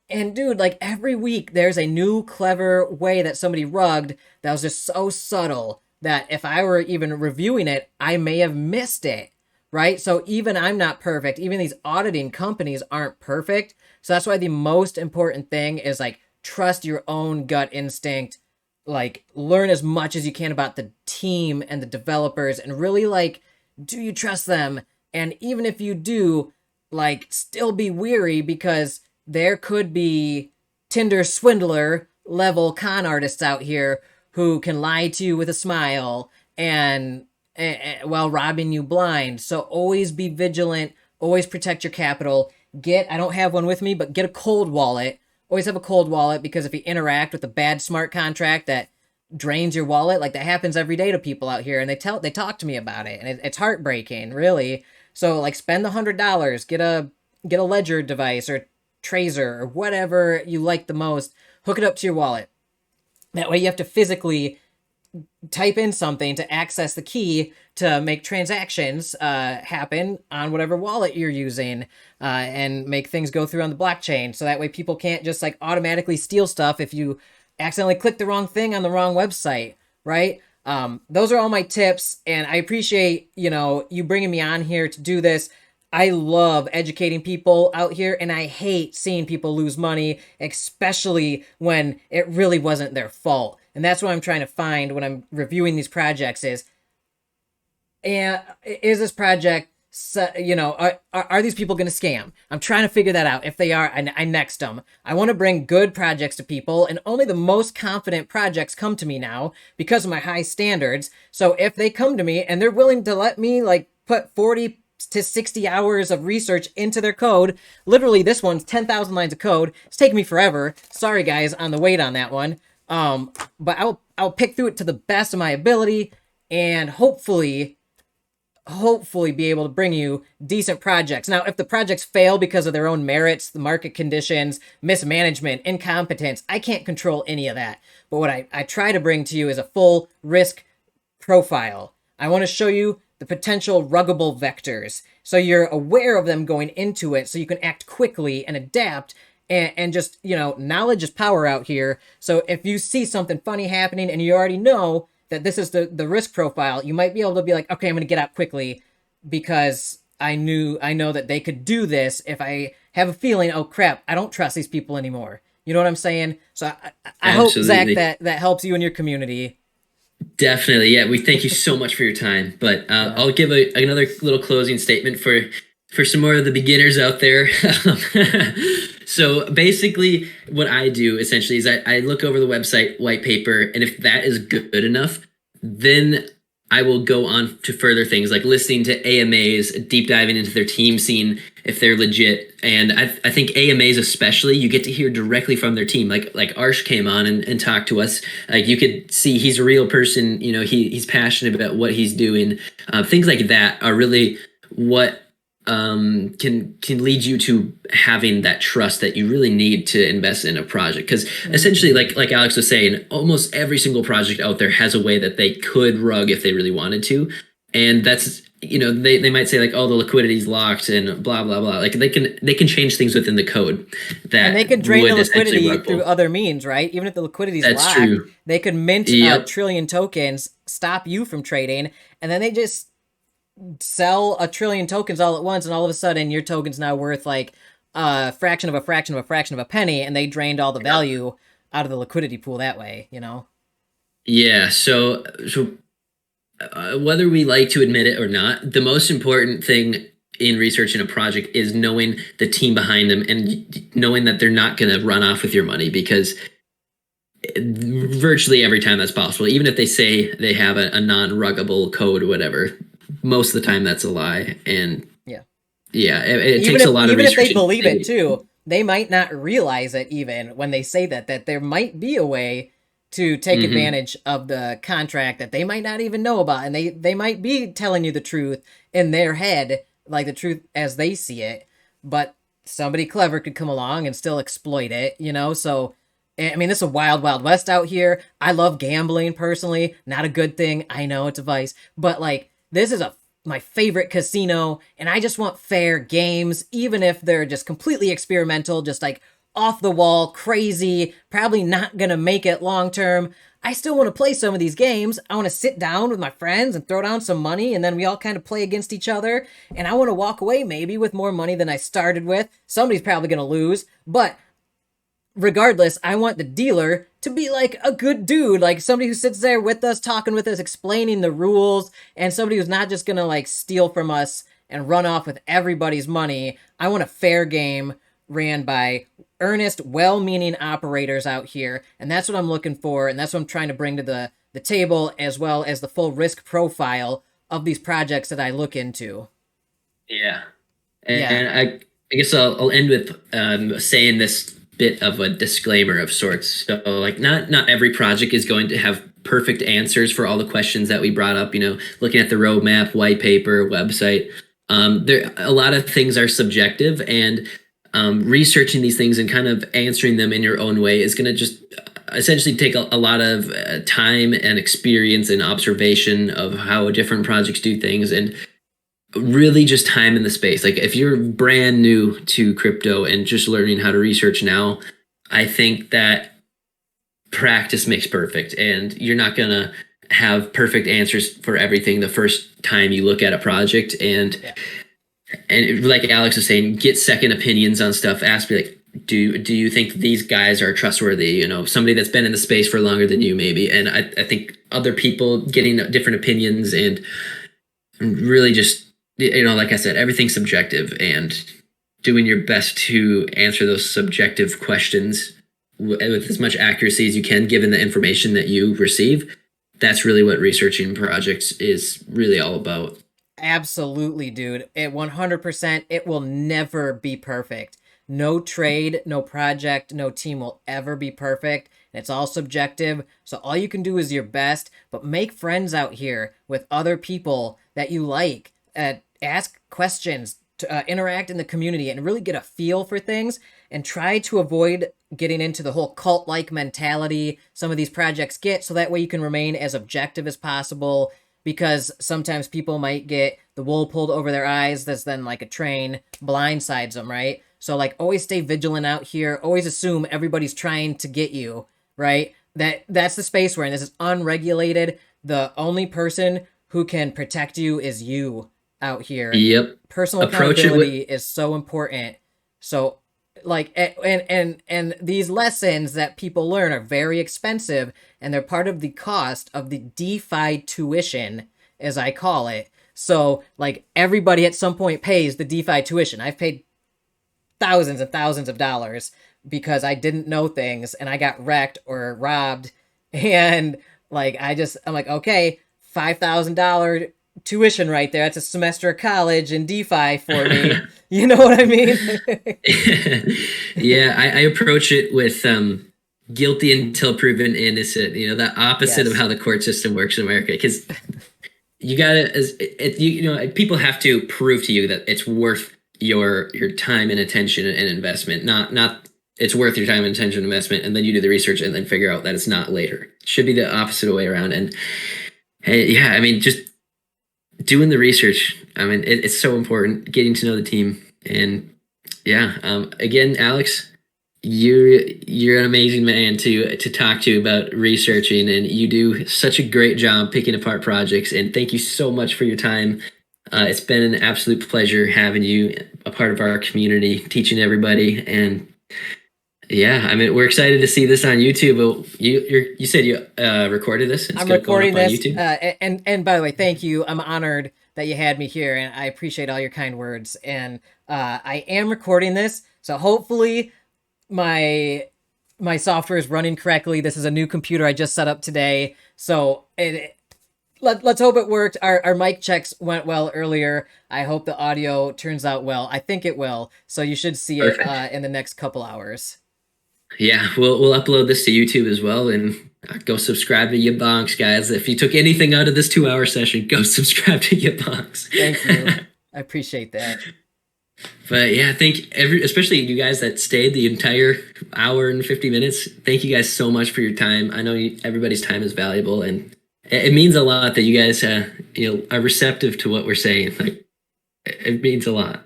And dude, like every week there's a new clever way that somebody rugged that was just so subtle that if I were even reviewing it, I may have missed it, right? So even I'm not perfect. Even these auditing companies aren't perfect. So that's why the most important thing is like trust your own gut instinct. Like learn as much as you can about the team and the developers and really like, do you trust them? And even if you do, like still be weary because there could be Tinder swindler level con artists out here who can lie to you with a smile and while robbing you blind. So always be vigilant, always protect your capital. I don't have one with me, but get a cold wallet. Always have a cold wallet, because if you interact with a bad smart contract that drains your wallet, like that happens every day to people out here, and they talk to me about it, and it's heartbreaking, really. So like spend the $100, get a Ledger device or Tracer or whatever you like the most, hook it up to your wallet. That way you have to physically type in something to access the key to make transactions happen on whatever wallet you're using and make things go through on the blockchain. So that way people can't just like automatically steal stuff if you accidentally click the wrong thing on the wrong website, right? Those are all my tips, and I appreciate, you bringing me on here to do this. I love educating people out here, and I hate seeing people lose money, especially when it really wasn't their fault. And that's what I'm trying to find when I'm reviewing these projects is this project, are these people going to scam? I'm trying to figure that out. If they are, I next them. I want to bring good projects to people, and only the most confident projects come to me now because of my high standards. So if they come to me and they're willing to let me like put 40 to 60 hours of research into their code, literally this one's 10,000 lines of code. It's taking me forever. Sorry guys on the wait on that one. But I'll pick through it to the best of my ability, and hopefully be able to bring you decent projects. Now, if the projects fail because of their own merits, the market conditions, mismanagement, incompetence, I can't control any of that. But what I try to bring to you is a full risk profile. I want to show you the potential ruggable vectors, so you're aware of them going into it, so you can act quickly and adapt. And just, knowledge is power out here. So if you see something funny happening and you already know that this is the risk profile, you might be able to be like, okay, I'm going to get out quickly because I know that they could do this. If I have a feeling, oh crap, I don't trust these people anymore. You know what I'm saying? So I hope, Zach, that helps you and your community.
Definitely. Yeah. We thank you so much for your time, but I'll give another little closing statement for some more of the beginners out there. So basically what I do essentially is I look over the website Whitepaper, and if that is good enough, then I will go on to further things like listening to AMAs, deep diving into their team, seeing if they're legit. And I think AMAs especially, you get to hear directly from their team. Like Arsh came on and talked to us. Like you could see he's a real person. He's passionate about what he's doing. Things like that are really what can lead you to having that trust that you really need to invest in a project. Because essentially, like Alex was saying, almost every single project out there has a way that they could rug if they really wanted to. And that's, they might say like, oh, the liquidity's locked and blah, blah, blah. Like they can change things within the code that,
and they could drain the liquidity through other means, right? Even if the liquidity's locked, true. They could mint a trillion tokens, stop you from trading, and then they just sell a trillion tokens all at once, and all of a sudden your token's now worth like a fraction of a penny, and they drained all the value out of the liquidity pool that way.
Yeah. So whether we like to admit it or not, the most important thing in researching a project is knowing the team behind them and knowing that they're not going to run off with your money, because virtually every time that's possible, even if they say they have a non-ruggable code or whatever, most of the time that's a lie. And it takes a lot of research.
Even if they believe it too, they might not realize it even when they say that there might be a way to take advantage of the contract that they might not even know about. And they might be telling you the truth in their head, like the truth as they see it, but somebody clever could come along and still exploit it, So, I mean, this is a wild, wild west out here. I love gambling personally. Not a good thing. I know it's a vice, but like, this is my favorite casino, and I just want fair games, even if they're just completely experimental, just like off the wall, crazy, probably not gonna make it long term. I still want to play some of these games. I want to sit down with my friends and throw down some money, and then we all kind of play against each other, and I want to walk away maybe with more money than I started with. Somebody's probably gonna lose, but regardless, I want the dealer to be like a good dude, like somebody who sits there with us, talking with us, explaining the rules, and somebody who's not just gonna like steal from us and run off with everybody's money. I want a fair game ran by earnest, well-meaning operators out here, and that's what I'm looking for, and that's what I'm trying to bring to the table, as well as the full risk profile of these projects that I look into.
Yeah. And I guess I'll end with saying this bit of a disclaimer of sorts. So like not every project is going to have perfect answers for all the questions that we brought up, looking at the roadmap, white paper, website. There a lot of things are subjective, and researching these things and kind of answering them in your own way is going to just essentially take a lot of time and experience and observation of how different projects do things, and really just time in the space. Like if you're brand new to crypto and just learning how to research now, I think that practice makes perfect, and you're not going to have perfect answers for everything the first time you look at a project. And And like Alex was saying, get second opinions on stuff. Ask me like, do you think these guys are trustworthy? You know, somebody that's been in the space for longer than you, maybe. And I think other people getting different opinions and really just, you know, like I said, everything's subjective, and doing your best to answer those subjective questions with as much accuracy as you can, given the information that you receive. That's really what researching projects is really all about.
Absolutely, dude. It 100%, it will never be perfect. No trade, no project, no team will ever be perfect. It's all subjective. So all you can do is your best, but make friends out here with other people that you like. Ask questions, to, interact in the community, and really get a feel for things. And try to avoid getting into the whole cult-like mentality some of these projects get, so that way you can remain as objective as possible, because sometimes people might get the wool pulled over their eyes. That's then like a train blindsides them, right? So like always stay vigilant out here. Always assume everybody's trying to get you, right? That's the space we're in. This is unregulated. The only person who can protect you is you out here.
Yep.
Personal accountability is so important. So like and these lessons that people learn are very expensive, and they're part of the cost of the DeFi tuition, as I call it. So like everybody at some point pays the DeFi tuition. I've paid thousands and thousands of dollars because I didn't know things and I got wrecked or robbed. And like I'm like, okay, $5,000 tuition right there. That's a semester of college in DeFi for me. You know what I mean?
Yeah, I approach it with guilty until proven innocent. You know, the opposite
Yes.
of how the court system works in America. Because you gotta, you know, people have to prove to you that it's worth your time and attention and investment. Not it's worth your time and attention and investment, and then you do the research and then figure out that it's not later. It should be the opposite way around. And yeah, I mean, just doing the research. I mean, it's so important. Getting to know the team, and yeah. Again, Alex, you're an amazing man to talk to about researching, and you do such a great job picking apart projects. And thank you so much for your time. It's been an absolute pleasure having you a part of our community, teaching everybody. And yeah, I mean, we're excited to see this on YouTube. You said you recorded this.
I'm recording this. And by the way, thank you. I'm honored that you had me here, and I appreciate all your kind words. And I am recording this, so hopefully my software is running correctly. This is a new computer I just set up today, so let's hope it worked. Our mic checks went well earlier. I hope the audio turns out well. I think it will. So you should see it in the next couple hours.
Yeah, we'll upload this to YouTube as well, and go subscribe to YaBonks, guys. If you took anything out of this 2-hour session, go subscribe to YaBonks.
Thank you. I appreciate that.
But yeah, especially you guys that stayed the entire hour and 50 minutes. Thank you guys so much for your time. I know everybody's time is valuable, and it means a lot that you guys are receptive to what we're saying. Like, it means a lot.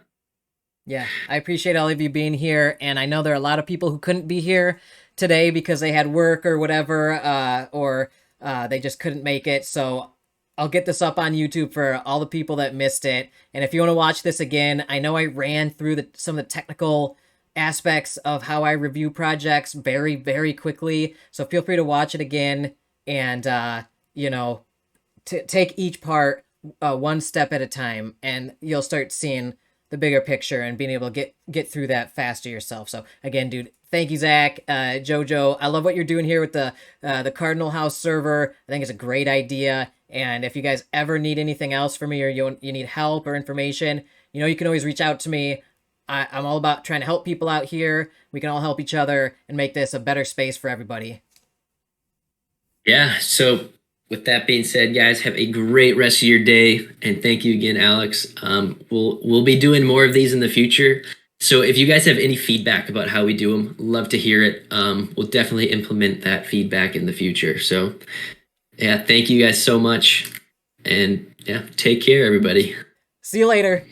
Yeah, I appreciate all of you being here, and I know there are a lot of people who couldn't be here today because they had work or whatever, or they just couldn't make it. So I'll get this up on YouTube for all the people that missed it. And if you want to watch this again, I know I ran through some of the technical aspects of how I review projects very, very quickly. So feel free to watch it again, and take each part one step at a time, and you'll start seeing the bigger picture and being able to get through that faster yourself. So again, dude, thank you, Zach, Jojo. I love what you're doing here with the Cardinal House server. I think it's a great idea. And if you guys ever need anything else from me, or you need help or information, you can always reach out to me. I'm all about trying to help people out here. We can all help each other and make this a better space for everybody.
Yeah. So with that being said, guys, have a great rest of your day, and thank you again, Alex. We'll be doing more of these in the future. So if you guys have any feedback about how we do them, love to hear it. We'll definitely implement that feedback in the future. So yeah, thank you guys so much, and yeah, take care, everybody.
See you later.